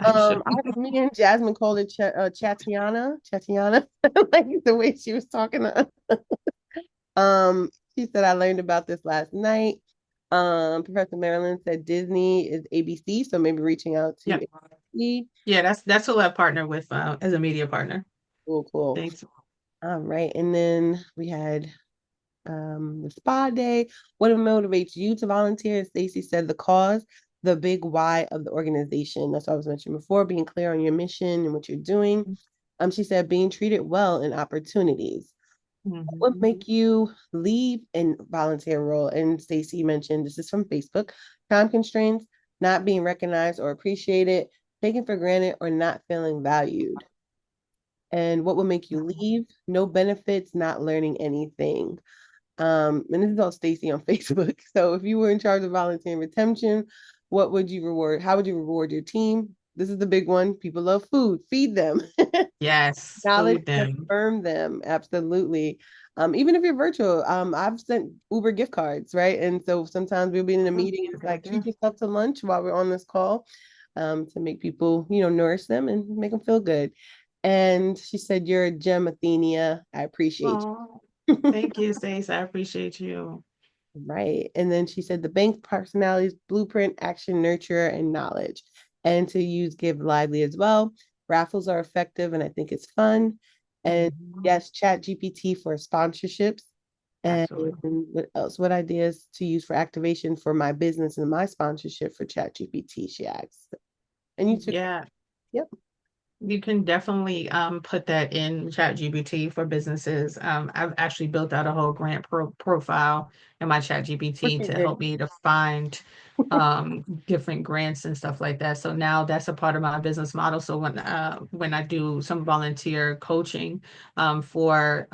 Sure. Me and Jasmine called it Chatiana. Chatiana, like the way she was talking to us. She said I learned about this last night. Professor Marilyn said Disney is ABC, so maybe reaching out to Yeah. ABC. Yeah, that's who I partner with as a media partner. Cool. Thanks. All right, and then we had the spa day. What motivates you to volunteer? Stacy said the cause, the big why of the organization. That's what I was mentioning before, being clear on your mission and what you're doing. She said being treated well in opportunities. What would make you leave in volunteer role? And Stacy mentioned this is from Facebook. Time constraints, not being recognized or appreciated, taken for granted, or not feeling valued. And what would make you leave? No benefits, not learning anything. And this is all Stacy on Facebook. So if you were in charge of volunteer and retention, what would you reward? How would you reward your team? This is the big one. People love food. Feed them. Yes, Knowledge food them. confirm them. Absolutely. Even if you're virtual, I've sent Uber gift cards, right? And so sometimes we'll be in a meeting, it's like treat yourself to lunch while we're on this call, to make people, nourish them and make them feel good. And she said, "You're a gem, Athenia. I appreciate Oh, you." thank you, Stace. I appreciate you. Right. And then she said the bank personalities, blueprint, action, nurture, and knowledge. And to use Give Lively as well. Raffles are effective and I think it's fun. And Mhm. yes, Chat GPT for sponsorships. And Absolutely. what else? What ideas to use for activation for my business and my sponsorship for Chat GPT? She asked. And you took, Yeah. yep. You can definitely put that in ChatGPT for businesses. I've actually built out a whole grant profile in my ChatGPT to help me to find different grants and stuff like that. So now that's a part of my business model. So when I do some volunteer coaching for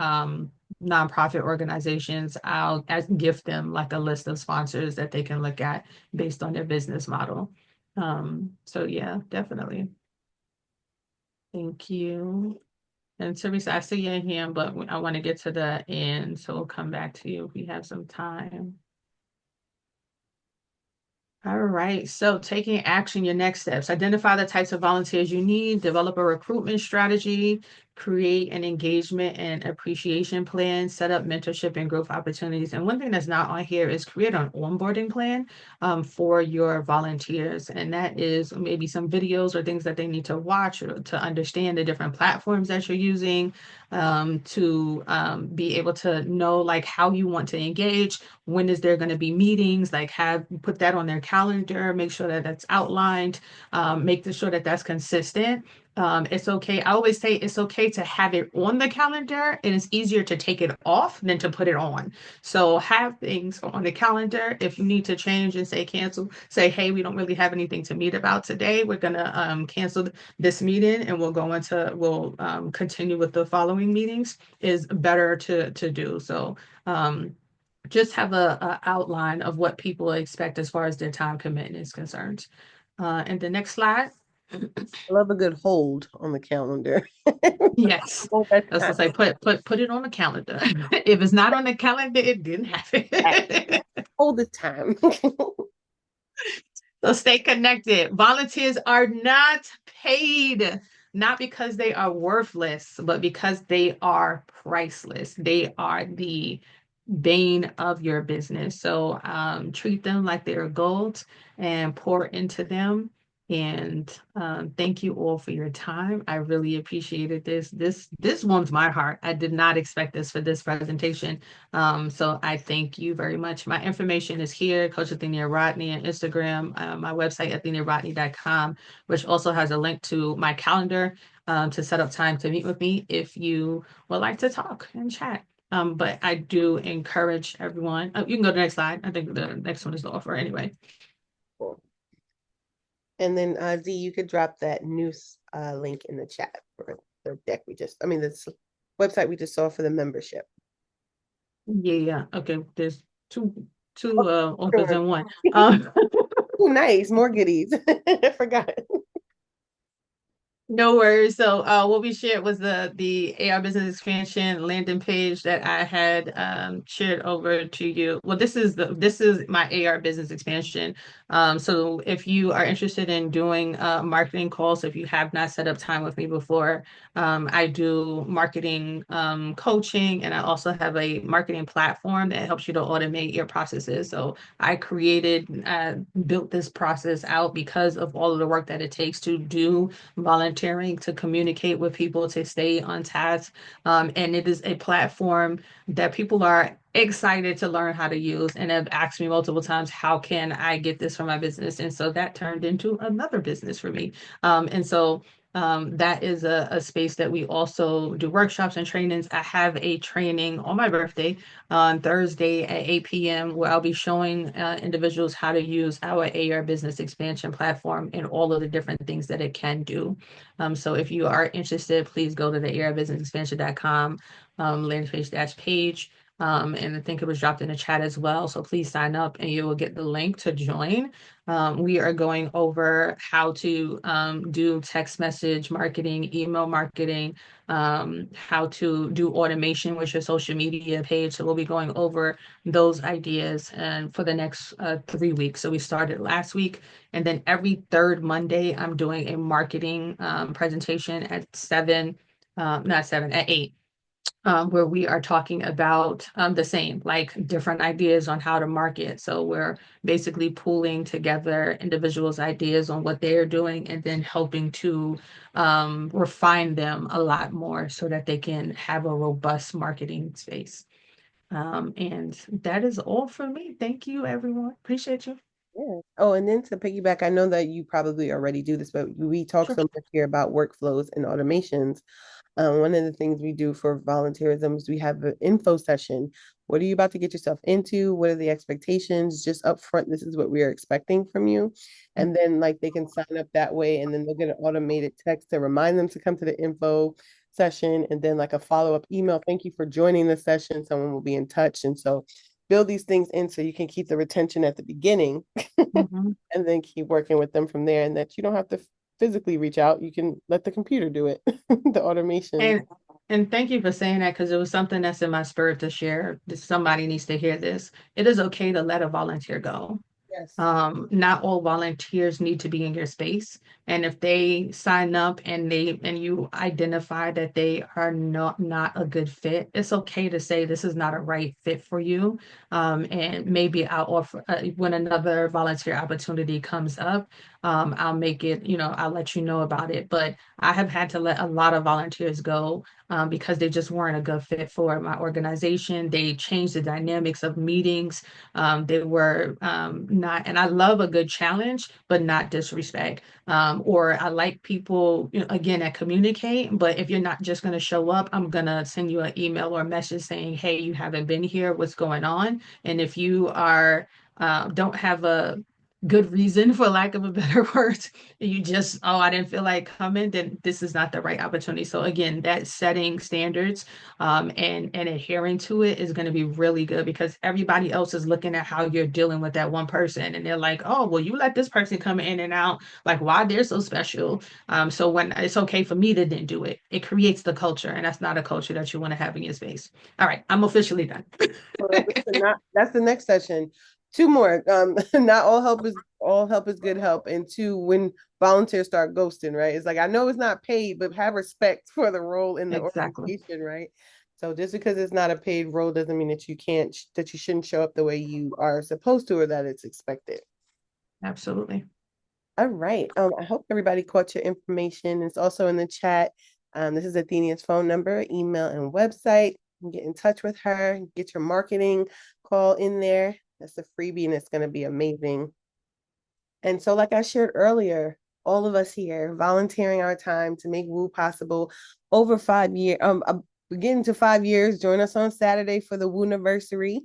nonprofit organizations, I gift them like a list of sponsors that they can look at based on their business model. So yeah, definitely. Thank you. And Teresa, I see your hand, but I want to get to the end, so we'll come back to you if we have some time. All right, so taking action, your next steps. Identify the types of volunteers you need, develop a recruitment strategy, create an engagement and appreciation plan, set up mentorship and growth opportunities. And one thing that's not on here is create an onboarding plan for your volunteers. And that is maybe some videos or things that they need to watch or to understand the different platforms that you're using, to be able to know like how you want to engage, when is there going to be meetings, like have put that on their calendar, make sure that that's outlined, make sure that that's consistent. It's okay. I always say it's okay to have it on the calendar, and it's easier to take it off than to put it on. So have things on the calendar. If you need to change and say cancel, say, hey, we don't really have anything to meet about today. We're gonna cancel this meeting and we'll continue with the following meetings, is better to do. So just have a outline of what people expect as far as their time commitment is concerned. And the next slide. I love a good hold on the calendar. Yes. Hold that That's time. what I say, put it on the calendar. If it's not on the calendar, it didn't happen. Hold the time. So stay connected. Volunteers are not paid, not because they are worthless, but because they are priceless. They are the bane of your business. So treat them like they're gold and pour into them. And thank you all for your time. I really appreciated this. This warms my heart. I did not expect this for this presentation. So I thank you very much. My information is here, Coach Athenia Rodney on Instagram, my website, atheniarodney.com, which also has a link to my calendar to set up time to meet with me if you would like to talk and chat. But I do encourage everyone. You can go to the next slide. I think the next one is the offer anyway. Cool. And then Z, you could drop that news link in the chat for the deck this website we just saw for the membership. Yeah. Okay. There's two offers Sure. in one. Oh, nice. More goodies. I forgot. No worries. So what we shared was the AR business expansion landing page that I had shared over to you. Well, this is my AR business expansion. So if you are interested in doing marketing calls, if you have not set up time with me before, I do marketing coaching, and I also have a marketing platform that helps you to automate your processes. So I built this process out because of all of the work that it takes to do volunteering, to communicate with people, to stay on task. And it is a platform that people are excited to learn how to use and have asked me multiple times, how can I get this for my business? And so that turned into another business for me. That is a space that we also do workshops and trainings. I have a training on my birthday on Thursday at 8 p.m. where I'll be showing individuals how to use our AR business expansion platform and all of the different things that it can do. So if you are interested, please go to the arbusinessexpansion.com landing page. and I think it was dropped in the chat as well. So please sign up and you will get the link to join. We are going over how to do text message marketing, email marketing, how to do automation with your social media page. So we'll be going over those ideas and for the next 3 weeks. So we started last week, and then every third Monday, I'm doing a marketing presentation at 7, not 7, at 8, where we are talking about the same, like different ideas on how to market. So we're basically pooling together individuals' ideas on what they are doing and then helping to refine them a lot more so that they can have a robust marketing space. And that is all for me. Thank you, everyone. Appreciate you. Yeah. Oh, and then to piggyback, I know that you probably already do this, but we talk Sure. so much here about workflows and automations. One of the things we do for volunteerism is we have an info session. What are you about to get yourself into? What are the expectations? Just up front, this is what we are expecting from you. And then like they can sign up that way, and then they'll get an automated text to remind them to come to the info session, and then like a follow-up email. Thank you for joining the session. Someone will be in touch. And so build these things in so you can keep the retention at the beginning Mhm. and then keep working with them from there, and that you don't have to physically reach out. You can let the computer do it, the automation. And thank you for saying that because it was something that's in my spirit to share. Somebody needs to hear this. It is okay to let a volunteer go. Yes. Not all volunteers need to be in your space. And if they sign up and you identify that they are not a good fit, it's okay to say this is not a right fit for you. And maybe I'll offer when another volunteer opportunity comes up, I'll make it, I'll let you know about it. But I have had to let a lot of volunteers go because they just weren't a good fit for my organization. They changed the dynamics of meetings. They were not, and I love a good challenge, but not disrespect. Or I like people, again, that communicate, but if you're not just going to show up, I'm going to send you an email or a message saying, hey, you haven't been here, what's going on? And if you don't have a good reason, for lack of a better word, you just, oh, I didn't feel like coming, then this is not the right opportunity. So again, that setting standards and adhering to it is going to be really good because everybody else is looking at how you're dealing with that one person, and they're like, oh, well, you let this person come in and out, like why they're so special. So when it's okay for me to didn't do it, it creates the culture, and that's not a culture that you want to have in your space. All right, I'm officially done. Well, that's the next session. Two more. Not all help is good help. And two, when volunteers start ghosting, right? It's like I know it's not paid, but have respect for the role in the Exactly. organization, right? So just because it's not a paid role doesn't mean that you shouldn't show up the way you are supposed to or that it's expected. Absolutely. All right. I hope everybody caught your information. It's also in the chat. This is Athenia's phone number, email, and website. You can get in touch with her, get your marketing call in there. That's a freebie and it's going to be amazing. And so, like I shared earlier, all of us here volunteering our time to make WOO possible over 5 years, beginning to 5 years. Join us on Saturday for the WOO anniversary.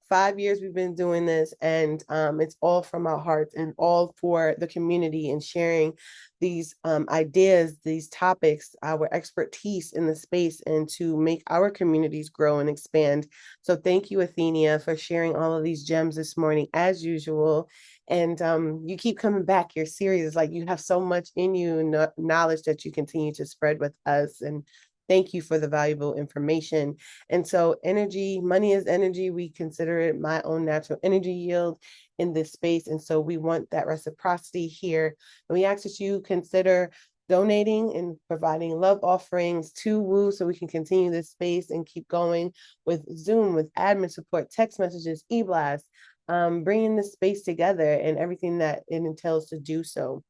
5 years we've been doing this, and it's all from our hearts and all for the community and sharing these ideas, these topics, our expertise in the space, and to make our communities grow and expand. So thank you, Athenia, for sharing all of these gems this morning, as usual. And you keep coming back. You're serious. Like you have so much in you and knowledge that you continue to spread with us. And thank you for the valuable information. And so energy, money is energy. We consider it my own natural energy yield in this space. And so we want that reciprocity here. And we ask that you consider donating and providing love offerings to WOO so we can continue this space and keep going with Zoom, with admin support, text messages, e-blasts, bringing this space together and everything that it entails to do so.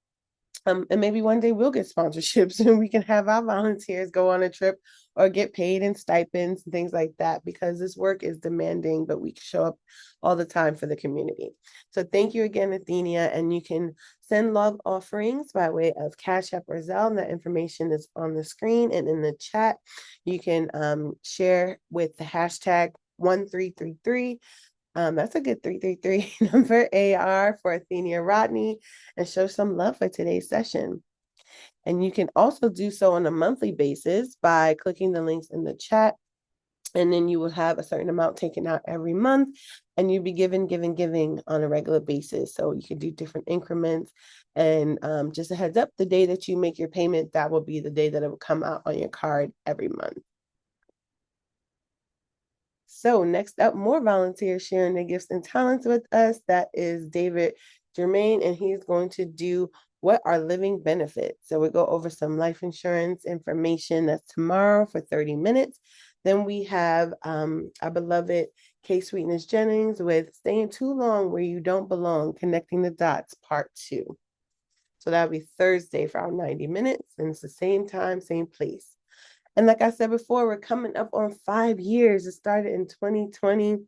And maybe one day we'll get sponsorships and we can have our volunteers go on a trip or get paid in stipends and things like that, because this work is demanding, but we show up all the time for the community. So thank you again, Athenia. And you can send love offerings by way of Cash App or Zelle. And that information is on the screen and in the chat. You can share with the hashtag 1333. That's a good 333 number, AR, for Athenia Rodney, and show some love for today's session. And you can also do so on a monthly basis by clicking the links in the chat And then you will have a certain amount taken out every month, and you'll be giving on a regular basis. So you can do different increments. And just a heads up, the day that you make your payment, that will be the day that it will come out on your card every month. So next up, more volunteers sharing their gifts and talents with us. That is David Germain, and he's going to do what are living benefits. So we'll go over some life insurance information. That's tomorrow for 30 minutes. Then we have our beloved Kay Sweetness Jennings with Staying Too Long Where You Don't Belong, Connecting the Dots, Part 2. So that'll be Thursday for our 90 minutes, and it's the same time, same place. And like I said before, we're coming up on 5 years. It started in 2020.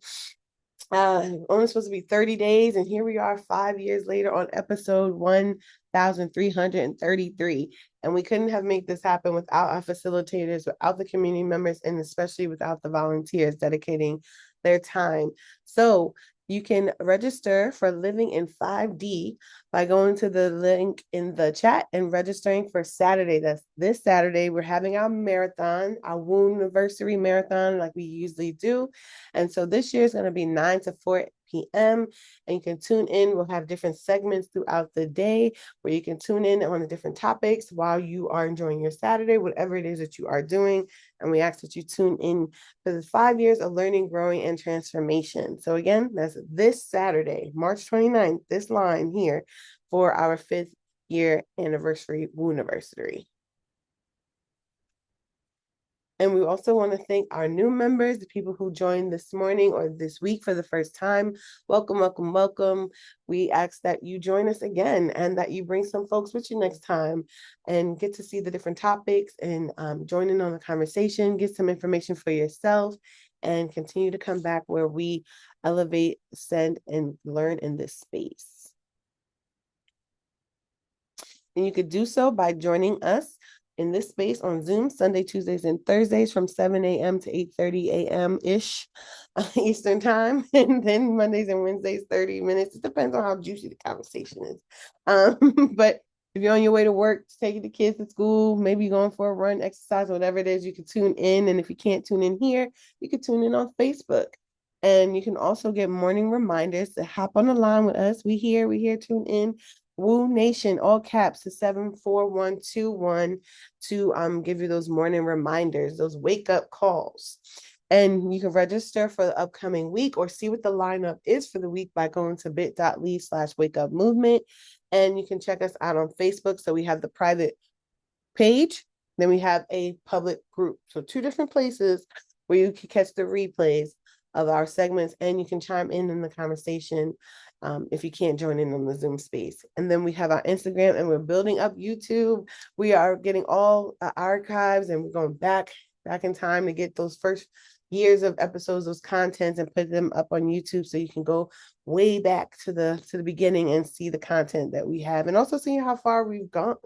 Only supposed to be 30 days, and here we are 5 years later on episode 1333. And we couldn't have made this happen without our facilitators, without the community members, and especially without the volunteers dedicating their time. So you can register for Living in 5D by going to the link in the chat and registering for Saturday. That's this Saturday. We're having our marathon, our WOO anniversary marathon, like we usually do. And so this year is going to be 9 to 4 p.m. And you can tune in. We'll have different segments throughout the day where you can tune in on the different topics while you are enjoying your Saturday, whatever it is that you are doing. And we ask that you tune in for the 5 years of learning, growing, and transformation. So again, that's this Saturday, March 29th, this line here for our 5th year anniversary, WOO anniversary. And we also want to thank our new members, the people who joined this morning or this week for the first time. Welcome, welcome, welcome. We ask that you join us again and that you bring some folks with you next time and get to see the different topics and join in on the conversation, get some information for yourself, and continue to come back where we elevate, send, and learn in this space. And you could do so by joining us in this space on Zoom Sunday, Tuesdays, and Thursdays from 7 a.m. to 8:30 a.m.-ish Eastern time. And then Mondays and Wednesdays, 30 minutes. It depends on how juicy the conversation is. But if you're on your way to work, taking the kids to school, maybe going for a run, exercise, whatever it is, you can tune in. And if you can't tune in here, you can tune in on Facebook. And you can also get morning reminders to hop on the line with us. We here, tune in. WOO Nation, all caps, to 74121 to give you those morning reminders, those wake up calls. And you can register for the upcoming week or see what the lineup is for the week by going to bit.ly/wake up movement. And you can check us out on Facebook. So we have the private page, then we have a public group. So 2 different places where you can catch the replays of our segments, and you can chime in the conversation if you can't join in on the Zoom space. And then we have our Instagram, and we're building up YouTube. We are getting all archives, and we're going back in time to get those first years of episodes, those contents, and put them up on YouTube so you can go way back to the beginning and see the content that we have, and also see how far we've come,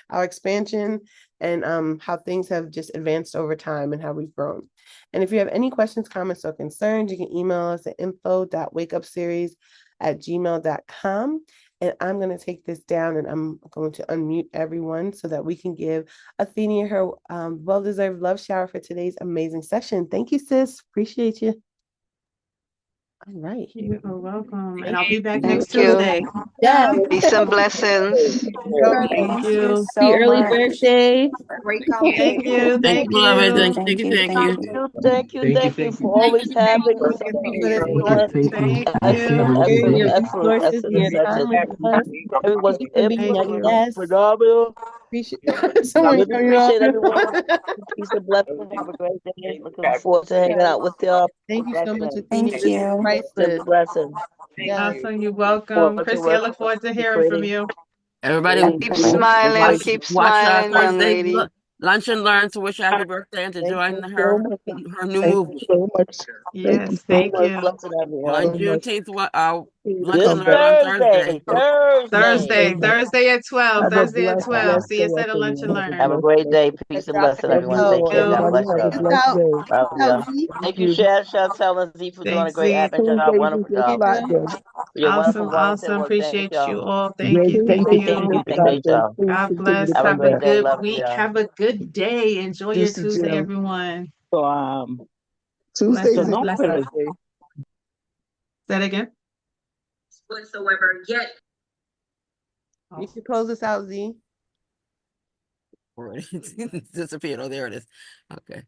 our expansion, and how things have just advanced over time and how we've grown. And if you have any questions, comments, or concerns, you can email us at info.wakeupseries@gmail.com. And I'm going to take this down, and I'm going to unmute everyone so that we can give Athenia her well-deserved love shower for today's amazing session. Thank you, sis. Appreciate you. All right. You are welcome. And I'll be back Thank next you. Tuesday. Yeah. Peace and blessings. Thank you. So Happy early much. birthday. Great Thank conversation. you. Thank beloved. you. Thank you. Thank you. Thank you for always having something for everyone. Thank Excellent, you. excellent, Your excellent, resources, excellent your session. time with us. Everyone's Thank you for being input a was guest. phenomenal. Appreciate I someone really coming off. appreciate everyone. Peace and blessings. Have a great day. Looking forward to hanging out with y'all. Thank you so much, Blessings. Athenia. Thank This is you. priceless. Blessings. Yeah. Awesome. You're welcome. Forward to Chrissy, I work, look forward to hearing from creating. you. Everybody Happy Smiling, watch birthday. keep watch smiling, young Thursday lady. lunch and learn to wish her happy birthday and to Thank join you So her much. new Thank movement. you so much. Thank you Yes, so thank much. you. Blessing On So everyone. much. Juneteenth, lunch This and learn on Thursday. Thursday. Thursday at 12. Have a Thursday at blessed, 12. blessed See day, us at a lunch and Athenia. Have a Have learn. a blessed great day. day. Peace and blessing, Love everyone. you Take all. care. God You. Everybody bless have a y'all. blessed day. Love y'all. Thank you, Chantel and Z, for doing a Thanks, great Z. admin job. Tuesdays is Wonderful just job. like them. For your wonderful Awesome, volunteer awesome. work. Thank Appreciate you y'all. all. Thank Yes, you. Thank Tuesdays is Thank you. you. just Thank like them. y'all. Please God continue bless. to Have a come Have a great back. day. good Love week. y'all. Have a good day. Enjoy your This is Tuesday, Jim. everyone. So Tuesdays so is Blessings, no blessings. Thursday. Say that again. Whatsoever, yet You should close this out, Z. It's disappeared. Oh, there it is. Okay.